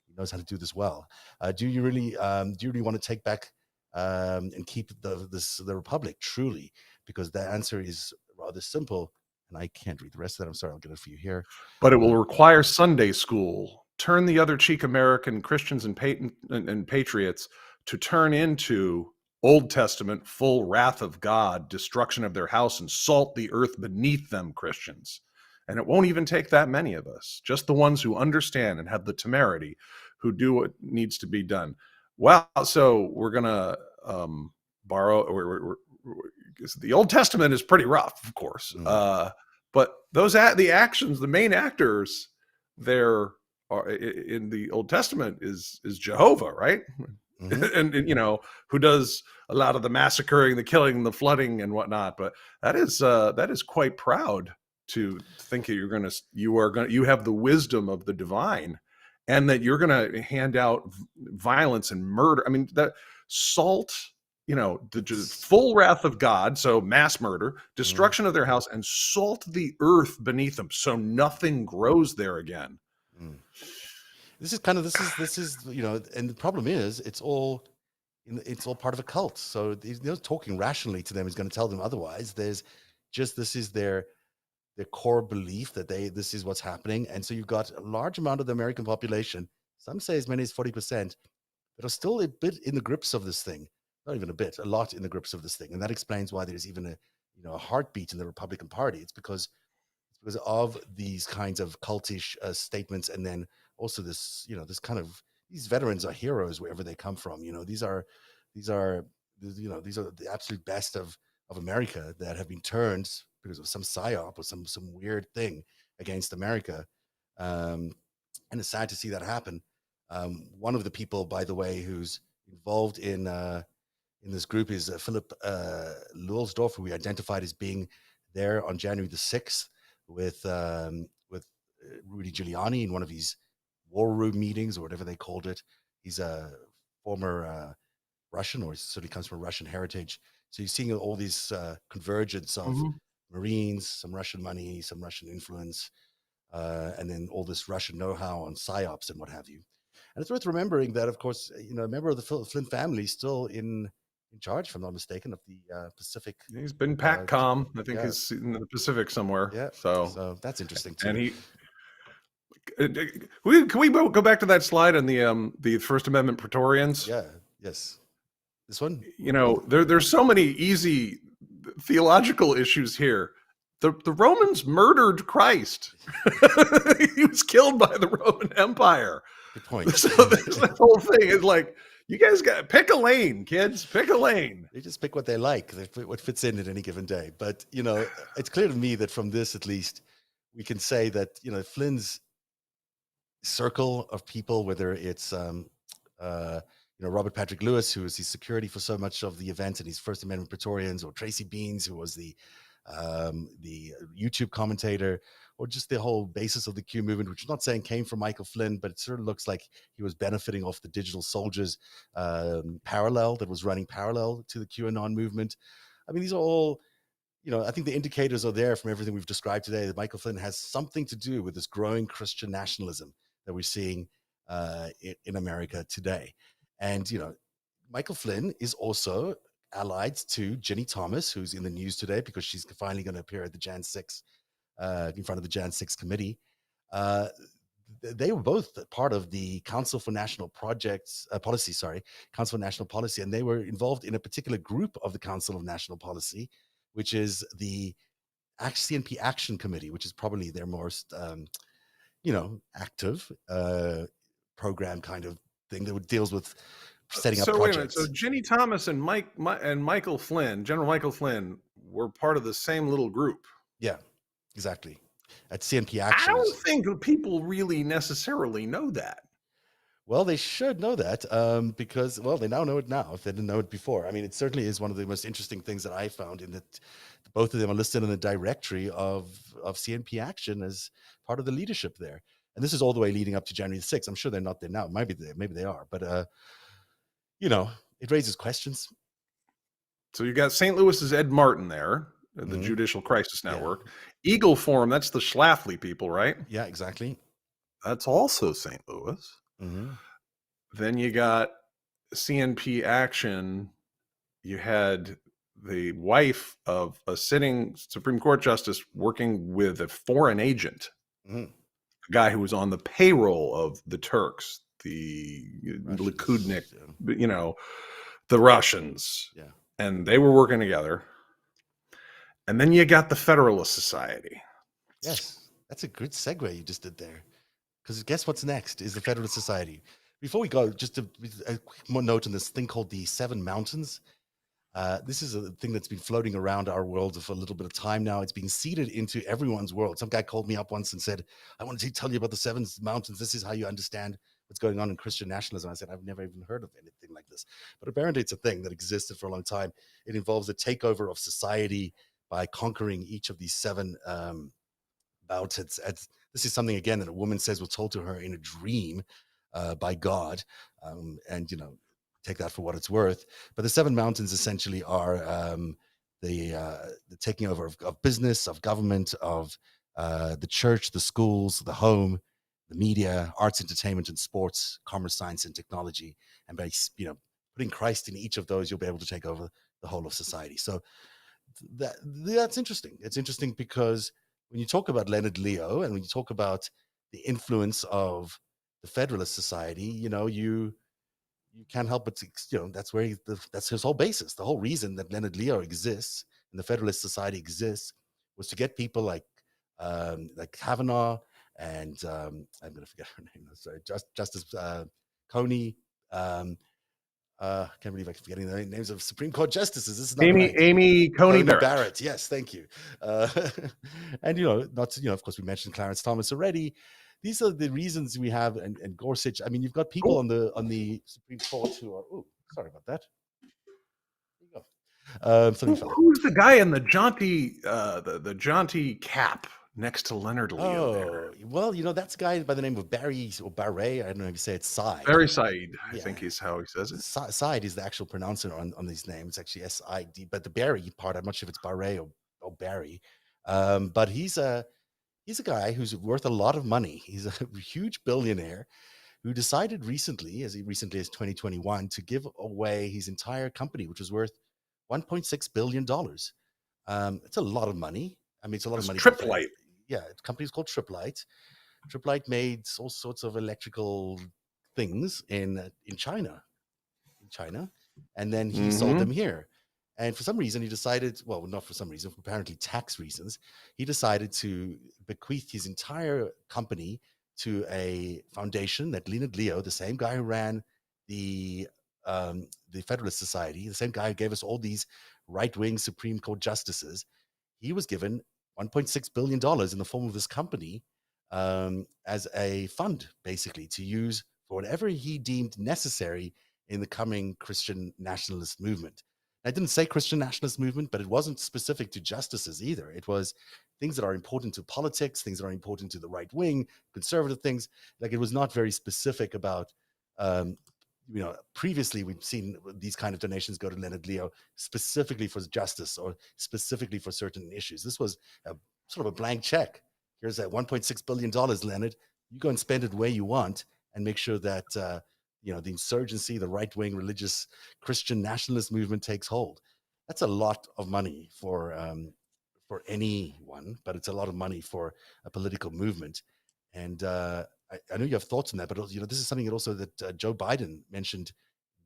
S2: he knows how to do this well. Do you really want to take back and keep the Republic truly? Because the answer is rather simple, and I can't read the rest of that. I'm sorry, I'll get it for you here.
S3: But it will require Sunday school, turn the other cheek American Christians and patriots to turn into Old Testament, full wrath of God, destruction of their house, and salt the earth beneath them, Christians. And it won't even take that many of us, just the ones who understand and have the temerity, who do what needs to be done. Wow, so we're going to borrow, the Old Testament is pretty rough, of course. But the actions, the main actors there are in the Old Testament is Jehovah, right? And who does a lot of the massacring, the killing, the flooding, and whatnot. But that is quite proud to think that you have the wisdom of the divine, and that you're going to hand out violence and murder. I mean, that salt, the full wrath of God, so mass murder, destruction of their house, and salt the earth beneath them, so nothing grows there again.
S2: This is and the problem is it's all part of a cult. So talking rationally to them is going to tell them otherwise. This is their core belief that this is what's happening, and so you've got a large amount of the American population, some say as many as 40%, that are still a bit in the grips of this thing. Not even a bit, a lot in the grips of this thing, and that explains why there's even a heartbeat in the Republican Party. It's because of these kinds of cultish statements, and then also this these veterans are heroes wherever they come from. These are the absolute best of America that have been turned because of some psyop or some weird thing against America, and it's sad to see that happen. One of the people, by the way, who's involved in this group is Philip Lulsdorf, who we identified as being there on January the 6th with Rudy Giuliani in one of his war room meetings or whatever they called it. He's a former Russian, or he certainly comes from Russian heritage. So you're seeing all these convergence of Marines, some Russian money, some Russian influence, and then all this Russian know-how on psyops and what have you. And it's worth remembering that, of course, a member of the Flynn family is still in charge, if I'm not mistaken, of the Pacific.
S3: He's been PACCOM. I think he's in the Pacific somewhere.
S2: Yeah.
S3: So
S2: that's interesting too.
S3: And can we go back to that slide on the First Amendment Praetorians?
S2: Yeah. Yes. This one.
S3: There's so many easy theological issues here. The Romans murdered Christ. He was killed by the Roman Empire.
S2: Good point.
S3: So the whole thing is like, you guys got to pick a lane, kids. Pick a lane.
S2: They just pick what they like, what fits in at any given day. But it's clear to me that from this, at least, we can say that Flynn's circle of people, whether it's Robert Patrick Lewis, who was his security for so much of the event, and his First Amendment Praetorians, or Tracy Beans, who was the YouTube commentator, or just the whole basis of the Q movement, which I'm not saying came from Michael Flynn, but it sort of looks like he was benefiting off the digital soldiers parallel that was running parallel to the QAnon movement. I mean, these are all, I think the indicators are there from everything we've described today, that Michael Flynn has something to do with this growing Christian nationalism that we're seeing in America today. And, Michael Flynn is also allied to Ginny Thomas, who's in the news today because she's finally going to appear at the Jan 6 in front of the Jan 6 committee. They were both part of the Council for National Policy, Council for National Policy, and they were involved in a particular group of the Council of National Policy, which is the CNP Action Committee, which is probably their most, active program kind of thing that deals with setting up projects.
S3: Wait a minute. So Ginny Thomas and Michael Flynn, General Michael Flynn, were part of the same little group.
S2: Yeah, exactly. At CNP Action.
S3: I don't think people really necessarily know that.
S2: Well, they should know that because, well, they now know it now if they didn't know it before. I mean, it certainly is one of the most interesting things that I found in that both of them are listed in the directory of CNP Action as part of the leadership there. And this is all the way leading up to January the 6th. I'm sure they're not there now. Maybe they are. But, it raises questions.
S3: So you got St. Louis's Ed Martin there, the Judicial Crisis Network. Eagle Forum, that's the Schlafly people, right?
S2: Yeah, exactly.
S3: That's also St. Louis. Then you got CNP Action. You had the wife of a sitting Supreme Court justice working with a foreign agent, a guy who was on the payroll of the Turks, the Likudnik, the Russians.
S2: Yeah.
S3: And they were working together. And then you got the Federalist Society.
S2: Yes, that's a good segue you just did there. Because guess what's next is the Federalist Society. Before we go, just a quick more note on this thing called the Seven Mountains. This is a thing that's been floating around our world for a little bit of time now. It's been seeded into everyone's world. Some guy called me up once and said, I want to tell you about the Seven Mountains. This is how you understand what's going on in Christian nationalism. I said, I've never even heard of anything like this. But apparently it's a thing that existed for a long time. It involves a takeover of society by conquering each of these seven mountains. This is something, again, that a woman says was told to her in a dream by God. And, take that for what it's worth. But the seven mountains essentially are the taking over of business, of government, of the church, the schools, the home, the media, arts, entertainment, and sports, commerce, science, and technology. And by putting Christ in each of those, you'll be able to take over the whole of society. So that's interesting. It's interesting because when you talk about Leonard Leo and when you talk about the influence of the Federalist Society, you can't help but that's where that's his whole basis. The whole reason that Leonard Leo exists and the Federalist Society exists was to get people like Kavanaugh and I'm going to forget her name. Sorry, Justice Coney. I can't believe I'm forgetting the names of Supreme Court justices. This is not right.
S3: Amy Coney Barrett.
S2: Yes, thank you. And of course, we mentioned Clarence Thomas already. These are the reasons we have, and Gorsuch. I mean, you've got people on the Supreme Court who are. Oh, sorry about that. There you go.
S3: Who's the guy in the jaunty cap next to Leonard Leo there?
S2: Well, that's a guy by the name of Barry or Barre. I don't know if you say it's Said.
S3: Barry Said, I think is how he says it.
S2: Said is the actual pronouncer on these names. It's actually S-I-D, but the Barry part, I'm not sure if it's Barre or Barry. But he's a guy who's worth a lot of money. He's a huge billionaire who decided recently, as 2021, to give away his entire company, which was worth $1.6 billion. It's a lot of money. I mean, it's a lot of money.
S3: Triplite.
S2: Yeah, the company's called Triplite. Triplite made all sorts of electrical things in China. And then he sold them here. And for some reason, he decided, well, not for some reason, for apparently tax reasons, he decided to bequeath his entire company to a foundation that Leonard Leo, the same guy who ran the Federalist Society, the same guy who gave us all these right-wing Supreme Court justices, he was given $1.6 billion in the form of this company as a fund, basically, to use for whatever he deemed necessary in the coming Christian nationalist movement. I didn't say Christian nationalist movement, but it wasn't specific to justices either. It was things that are important to politics, things that are important to the right wing, conservative things. Like, it was not very specific about, previously we've seen these kind of donations go to Leonard Leo specifically for justice or specifically for certain issues. This was sort of a blank check. Here's that $1.6 billion, Leonard. You go and spend it where you want and make sure that, the insurgency, the right-wing religious Christian nationalist movement takes hold. That's a lot of money for anyone, but it's a lot of money for a political movement. And I know you have thoughts on that, but this is something that Joe Biden mentioned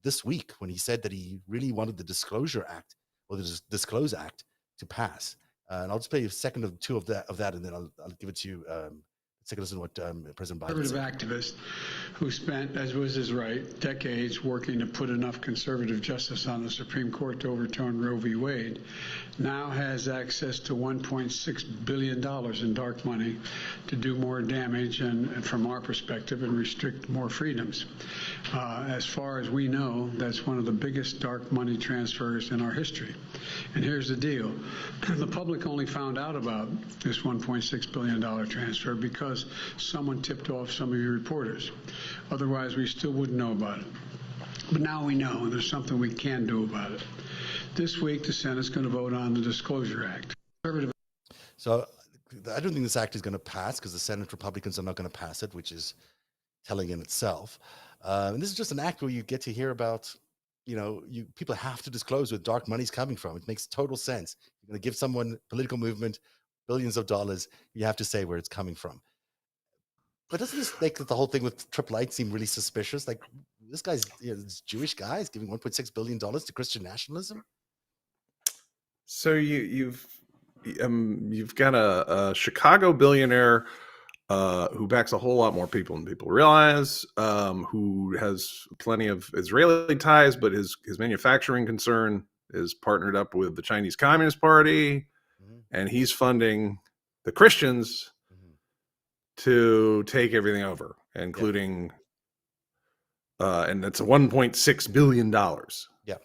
S2: this week when he said that he really wanted the Disclosure Act or the Disclose Act to pass. And I'll just play a second or two of that, and then I'll give it to you. Let's take a listen to what President Biden
S8: Conservative
S2: said.
S8: activist who spent, as was his right, decades working to put enough conservative justice on the Supreme Court to overturn Roe v. Wade, now has access to $1.6 billion in dark money to do more damage and from our perspective, and restrict more freedoms. As far as we know, that's one of the biggest dark money transfers in our history. And here's the deal. The public only found out about this $1.6 billion transfer because someone tipped off some of your reporters. Otherwise, we still wouldn't know about it. But now we know, and there's something we can do about it. This week, the Senate's going to vote on the Disclosure Act.
S2: So I don't think this act is going to pass because the Senate Republicans are not going to pass it, which is telling in itself. And this is just an act where you get to hear about, people have to disclose where dark money's coming from. It makes total sense. You're going to give someone, political movement, billions of dollars, you have to say where it's coming from. But doesn't this make the whole thing with Triple Eight seem really suspicious? Like, this guy's, this Jewish guy is giving $1.6 billion to Christian nationalism?
S3: So you've got a Chicago billionaire who backs a whole lot more people than people realize, who has plenty of Israeli ties, but his manufacturing concern is partnered up with the Chinese Communist Party, and he's funding the Christians to take everything over, including, and it's a $1.6 billion.
S2: Yeah.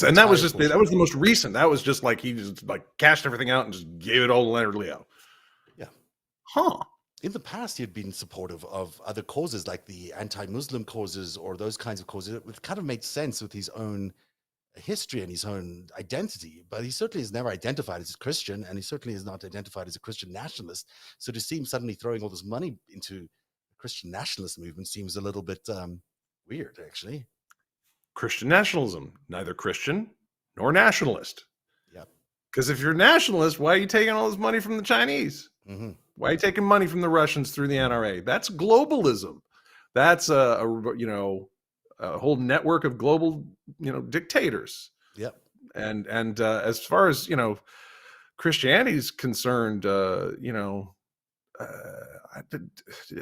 S3: And that was the most recent. That was just like he just like cashed everything out and just gave it all to Leonard Leo.
S2: Yeah.
S3: Huh.
S2: In the past, he had been supportive of other causes like the anti-Muslim causes or those kinds of causes. It kind of made sense with his own history and his own identity, but he certainly is never identified as a Christian, and he certainly is not identified as a Christian nationalist. So to see him suddenly throwing all this money into the Christian nationalist movement seems a little bit weird, actually.
S3: Christian nationalism, neither Christian nor nationalist.
S2: Yep.
S3: Because if you're nationalist, why are you taking all this money from the Chinese?
S2: Mm-hmm.
S3: Why are you taking money from the Russians through the NRA? That's globalism. That's a whole network of global, dictators.
S2: Yep.
S3: And as far as Christianity is concerned,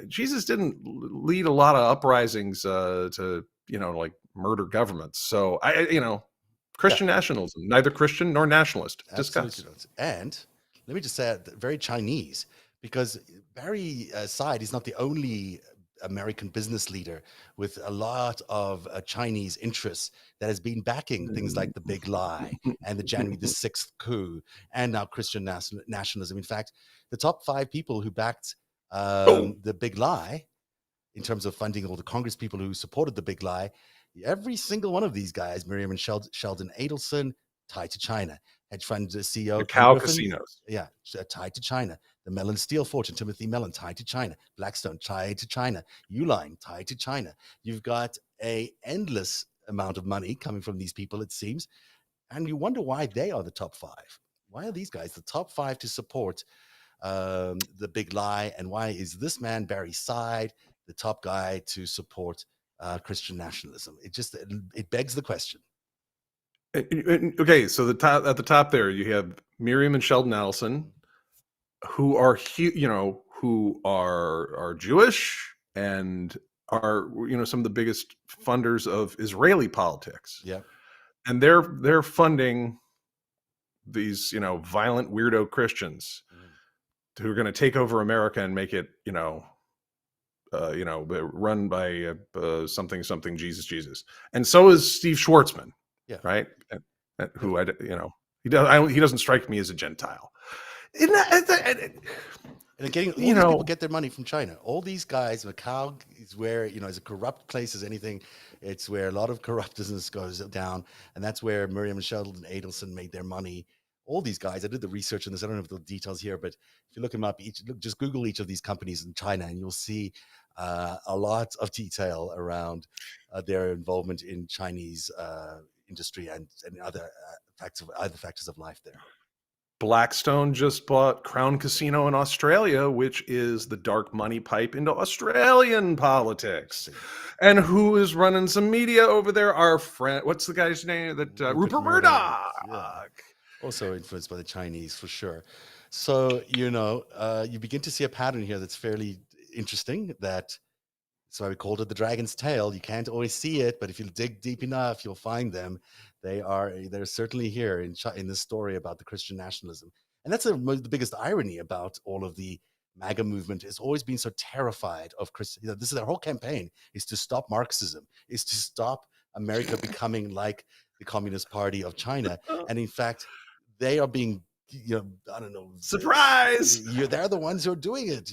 S3: Jesus didn't lead a lot of uprisings to like murder governments. So Christian nationalism, neither Christian nor nationalist. Discuss.
S2: And let me just say, very Chinese, because Barry Side is not the only American business leader with a lot of Chinese interests that has been backing things like the Big Lie and the January the 6th coup and now Christian nationalism. In fact, the top 5 people who backed the Big Lie in terms of funding all the Congress people who supported the Big Lie, every single one of these guys, Miriam and Sheldon Adelson, tied to China. Hedge fund CEO
S3: the Cow Casinos.
S2: Yeah, tied to China. The Mellon Steel fortune, Timothy Mellon, tied to China. Blackstone, tied to China. Uline, tied to China. You've got a endless amount of money coming from these people, it seems. And you wonder why they are the top 5. Why are these guys the top 5 to support the Big Lie? And why is this man, Barry Side, the top guy to support Christian nationalism? It begs the question.
S3: Okay, so at the top there, you have Miriam and Sheldon Adelson, who are who are Jewish and are some of the biggest funders of Israeli politics.
S2: Yeah,
S3: and they're funding these violent weirdo Christians who are going to take over America and make it run by something Jesus, and so is Steve Schwartzman.
S2: Yeah.
S3: Right. Who he doesn't strike me as a Gentile.
S2: And getting all these people get their money from China. All these guys, Macau is where is a corrupt place as anything. It's where a lot of corrupt business goes down, and that's where Miriam and Sheldon Adelson made their money. All these guys, I did the research on this. I don't have the details here, but if you look them up, just Google each of these companies in China, and you'll see a lot of detail around their involvement in Chinese industry and other factors of life there.
S3: Blackstone just bought Crown Casino in Australia, which is the dark money pipe into Australian politics. And who is running some media over there? Our friend, what's the guy's name? Rupert Murdoch.
S2: Yeah. Also influenced by the Chinese, for sure. So, you begin to see a pattern here that's fairly interesting that that's why we called it the dragon's tail. You can't always see it, but if you dig deep enough, you'll find them. They're certainly here in this story about the Christian nationalism. And that's the biggest irony about all of the MAGA movement. Has always been so terrified of Christian. This is their whole campaign, is to stop Marxism, is to stop America becoming like the Communist Party of China. And in fact, they are being, I don't know,
S3: Surprise!
S2: They're the ones who are doing it.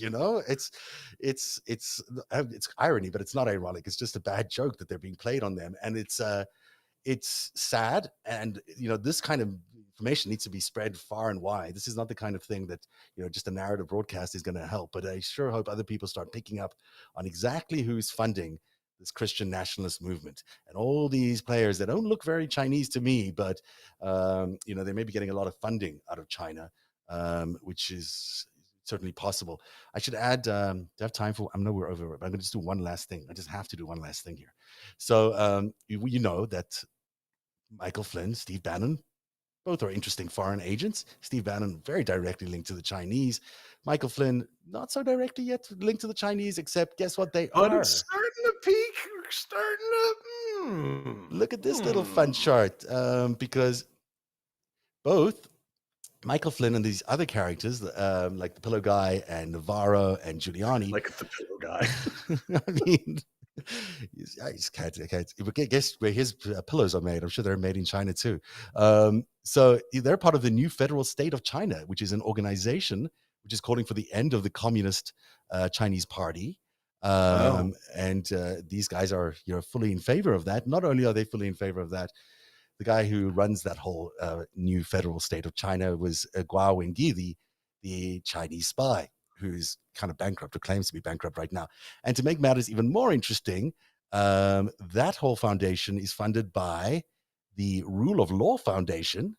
S2: It's irony, but it's not ironic. It's just a bad joke that they're being played on them, and it's sad. And this kind of information needs to be spread far and wide. This is not the kind of thing that just a narrative broadcast is going to help. But I sure hope other people start picking up on exactly who's funding this Christian nationalist movement, and all these players that don't look very Chinese to me, but they may be getting a lot of funding out of China, which is certainly possible. I should add, do I have time for? I know we're over, but I'm going to just do one last thing. I just have to do one last thing here. So you know that Michael Flynn, Steve Bannon, both are interesting foreign agents. Steve Bannon, very directly linked to the Chinese. Michael Flynn, not so directly yet linked to the Chinese, except guess what they are?
S3: But it's starting to peak. Starting to...
S2: Look at this little fun chart, because both Michael Flynn and these other characters, like the Pillow Guy and Navarro and Giuliani.
S3: Like the Pillow Guy.
S2: I mean... I just can't. Guess where his pillows are made. I'm sure they're made in China too. So they're part of the new federal state of China, which is an organization which is calling for the end of the Communist Chinese Party. And these guys are fully in favor of that. Not only are they fully in favor of that, the guy who runs that whole new federal state of China was Guo Wengi, the Chinese spy, who's kind of bankrupt, or claims to be bankrupt right now. And to make matters even more interesting, that whole foundation is funded by the Rule of Law Foundation,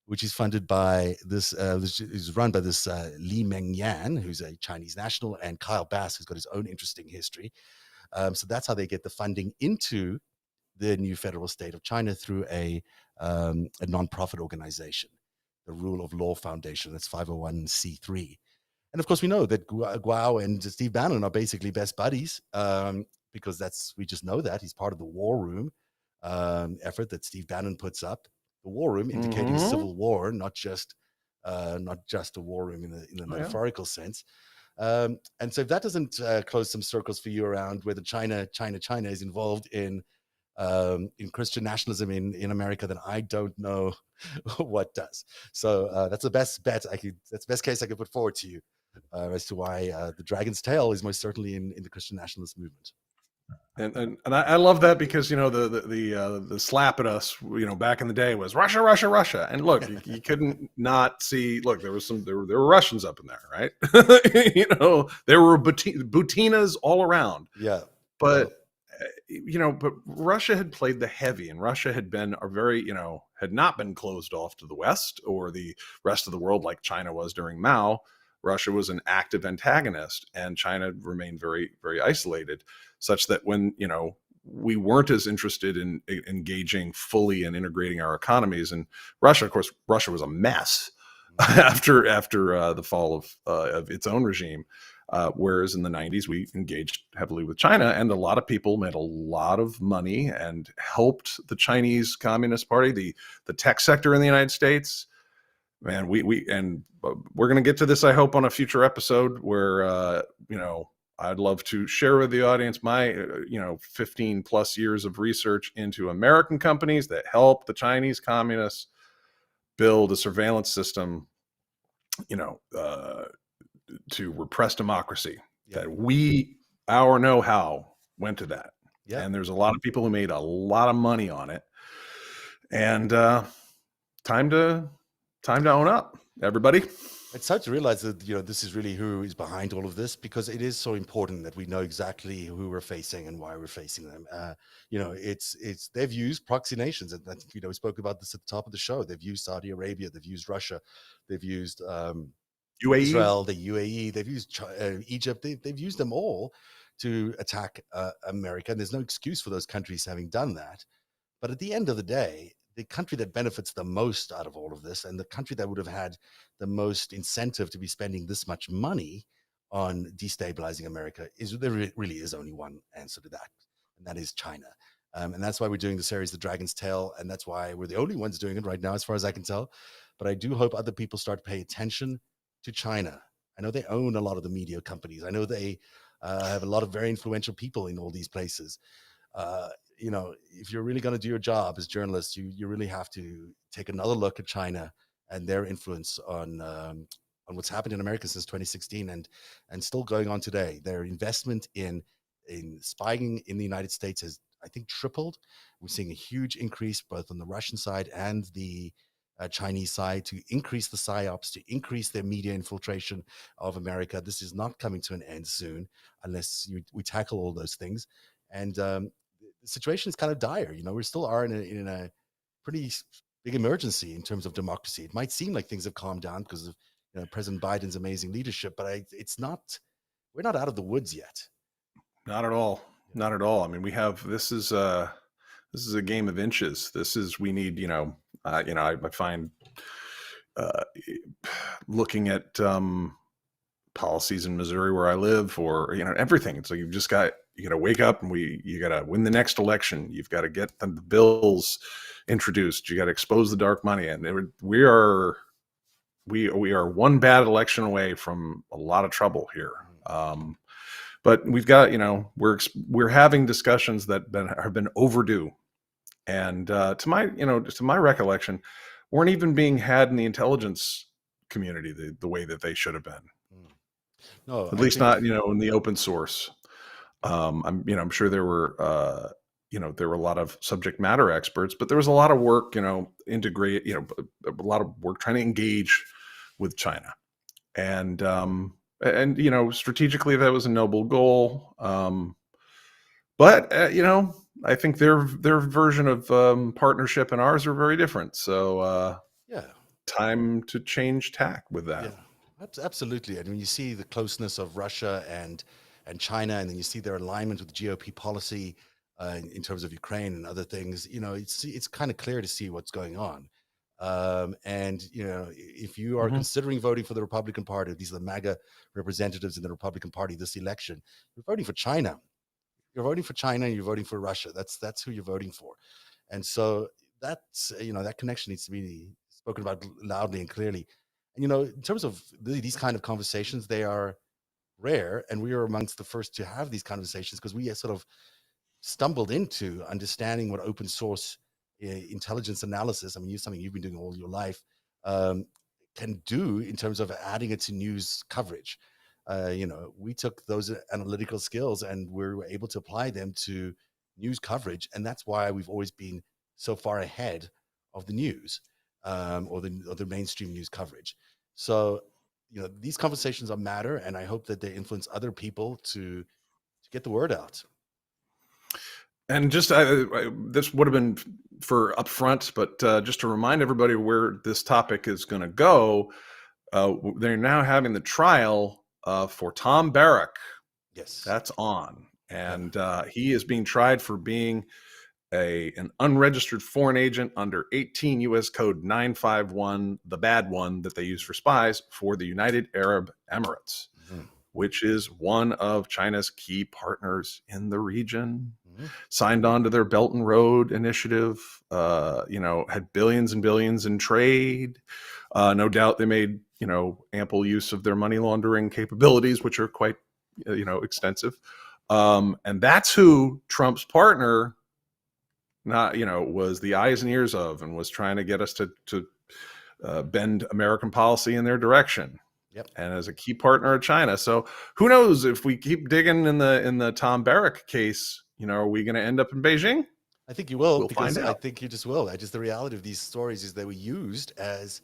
S2: which is funded by this is run by this Li Mengyan, who's a Chinese national, and Kyle Bass, who's got his own interesting history. So that's how they get the funding into the new federal state of China, through a nonprofit organization, the Rule of Law Foundation. That's 501c3. And of course, we know that Guo and Steve Bannon are basically best buddies, because we just know that he's part of the war room effort that Steve Bannon puts up. The war room indicating civil war, not just a war room in the metaphorical sense. And so if that doesn't close some circles for you around whether China is involved in Christian nationalism in America, then I don't know what does. So that's the best bet that's the best case I could put forward to you as to why the dragon's tail is most certainly in the Christian nationalist movement.
S3: And I love that, because the slap at us back in the day was Russia, and look, you couldn't not see. Look, there were Russians up in there, right? There were Butinas all around.
S2: Yeah,
S3: but but Russia had played the heavy, and Russia had been had not been closed off to the West or the rest of the world like China was during Mao. Russia was an active antagonist, and China remained very, very isolated, such that when, we weren't as interested in engaging fully and integrating our economies. And Russia, of course, was a mess after the fall of its own regime. Whereas in the 90s, we engaged heavily with China, and a lot of people made a lot of money and helped the Chinese Communist Party, the tech sector in the United States. Man, we're going to get to this, I hope, on a future episode where, I'd love to share with the audience my, 15 plus years of research into American companies that help the Chinese communists build a surveillance system, to repress democracy.
S2: Yeah.
S3: That our know-how went to that.
S2: Yeah.
S3: And there's a lot of people who made a lot of money on it. And time to own up, everybody.
S2: It's hard to realize that this is really who is behind all of this, because it is so important that we know exactly who we're facing and why we're facing them. They've used proxy nations, and we spoke about this at the top of the show. They've used Saudi Arabia, they've used Russia, they've used
S3: UAE,
S2: Israel, the UAE, they've used Egypt. They've used them all to attack America, and there's no excuse for those countries having done that. But at the end of the day, the country that benefits the most out of all of this, and the country that would have had the most incentive to be spending this much money on destabilizing America, is there really is only one answer to that, and that is China. And that's why we're doing the series The Dragon's Tail, and that's why we're the only ones doing it right now, as far as I can tell. But I do hope other people start to pay attention to China. I know they own a lot of the media companies. I know they have a lot of very influential people in all these places. If you're really going to do your job as journalists, you really have to take another look at China and their influence on what's happened in America since 2016 and still going on today. Their investment in spying in the United States has, I think, tripled. We're seeing a huge increase both on the Russian side and the Chinese side to increase the psyops, to increase their media infiltration of America. This is not coming to an end soon unless we tackle all those things. And the situation is kind of dire. We still are in a pretty big emergency in terms of democracy. It might seem like things have calmed down because of President Biden's amazing leadership, but it's not. We're not out of the woods yet.
S3: Not at all. Not at all. I mean, this is a game of inches. We need, I find looking at policies in Missouri where I live, or everything. It's like you got to wake up and you got to win the next election. You've got to get the bills introduced. You got to expose the dark money, and we are one bad election away from a lot of trouble here. But we've got, we're having discussions that have been overdue, and to my recollection, weren't even being had in the intelligence community the way that they should have been.
S2: No,
S3: at least not, in the open source. I'm sure there were, there were a lot of subject matter experts, but there was a lot of work, integrate, a lot of work trying to engage with China, and strategically that was a noble goal. But I think their version of partnership and ours are very different. So time to change tack with that.
S2: Yeah, absolutely. And when you see the closeness of Russia and China, and then you see their alignment with GOP policy in terms of Ukraine and other things, it's kind of clear to see what's going on. And if you are considering voting for the Republican Party, these are the MAGA representatives in the Republican Party this election, you're voting for China. You're voting for China and you're voting for Russia. That's who you're voting for. And so that's, that connection needs to be spoken about loudly and clearly. And, in terms of these kind of conversations, they are rare. And we are amongst the first to have these conversations because we sort of stumbled into understanding what open source intelligence analysis, something you've been doing all your life, can do in terms of adding it to news coverage. We took those analytical skills and we were able to apply them to news coverage. And that's why we've always been so far ahead of the news or the mainstream news coverage. So, these conversations are matter, and I hope that they influence other people to get the word out.
S3: And just this would have been for upfront, but just to remind everybody where this topic is going to go, they're now having the trial for Tom Barrack.
S2: Yes,
S3: that's on, and he is being tried for being an unregistered foreign agent under 18 U.S. Code 951, the bad one that they use for spies, for the United Arab Emirates, which is one of China's key partners in the region. Signed on to their Belt and Road Initiative, had billions and billions in trade. No doubt they made, ample use of their money laundering capabilities, which are quite, extensive. And that's who Trump's partner, was the eyes and ears of, and was trying to get us to bend American policy in their direction.
S2: Yep.
S3: And as a key partner of China. So who knows, if we keep digging in the Tom Barrack case, are we going to end up in Beijing?
S2: I think you will.
S3: We'll
S2: because
S3: find out.
S2: I think you just will. The reality of these stories is they were used as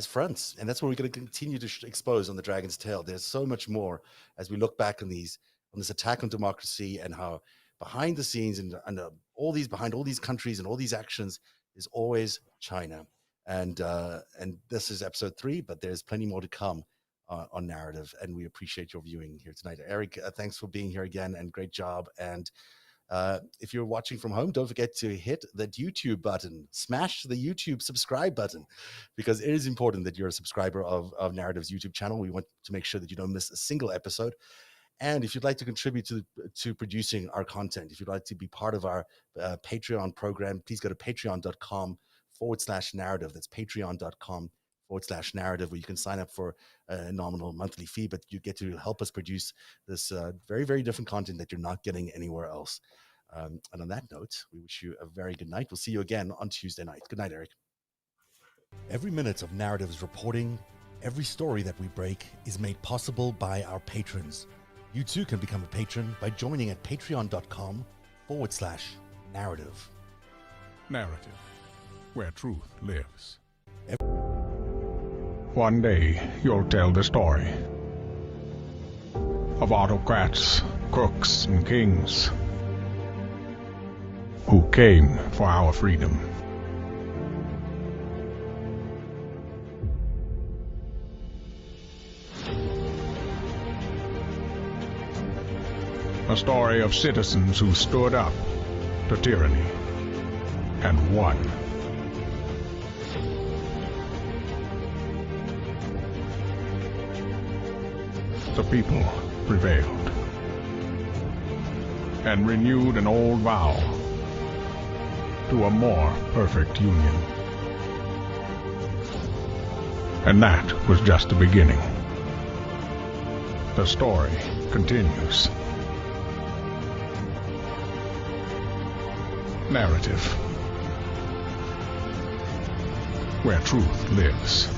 S2: fronts, and that's what we're going to continue to expose on The Dragon's Tail. There's so much more as we look back on this attack on democracy, and how behind the scenes and behind all these countries and all these actions is always China. And this is episode 3, but there's plenty more to come on Narrative, and we appreciate your viewing here tonight. Eric, thanks for being here again, and great job. And If you're watching from home, don't forget to hit that YouTube button, smash the YouTube subscribe button, because it is important that you're a subscriber of Narrative's YouTube channel. We want to make sure that you don't miss a single episode. And if you'd like to contribute to producing our content, if you'd like to be part of our Patreon program, please go to patreon.com/narrative. That's patreon.com/narrative, where you can sign up for a nominal monthly fee, but you get to help us produce this very, very different content that you're not getting anywhere else. And on that note, we wish you a very good night. We'll see you again on Tuesday night. Good night, Eric. Every minute of Narrative's reporting, every story that we break is made possible by our patrons. You too can become a patron by joining at patreon.com/narrative.
S1: Narrative, where truth lives. One day, you'll tell the story of autocrats, crooks, and kings who came for our freedom. A story of citizens who stood up to tyranny and won. The people prevailed and renewed an old vow to a more perfect union. And that was just the beginning. The story continues. Narrative, where truth lives.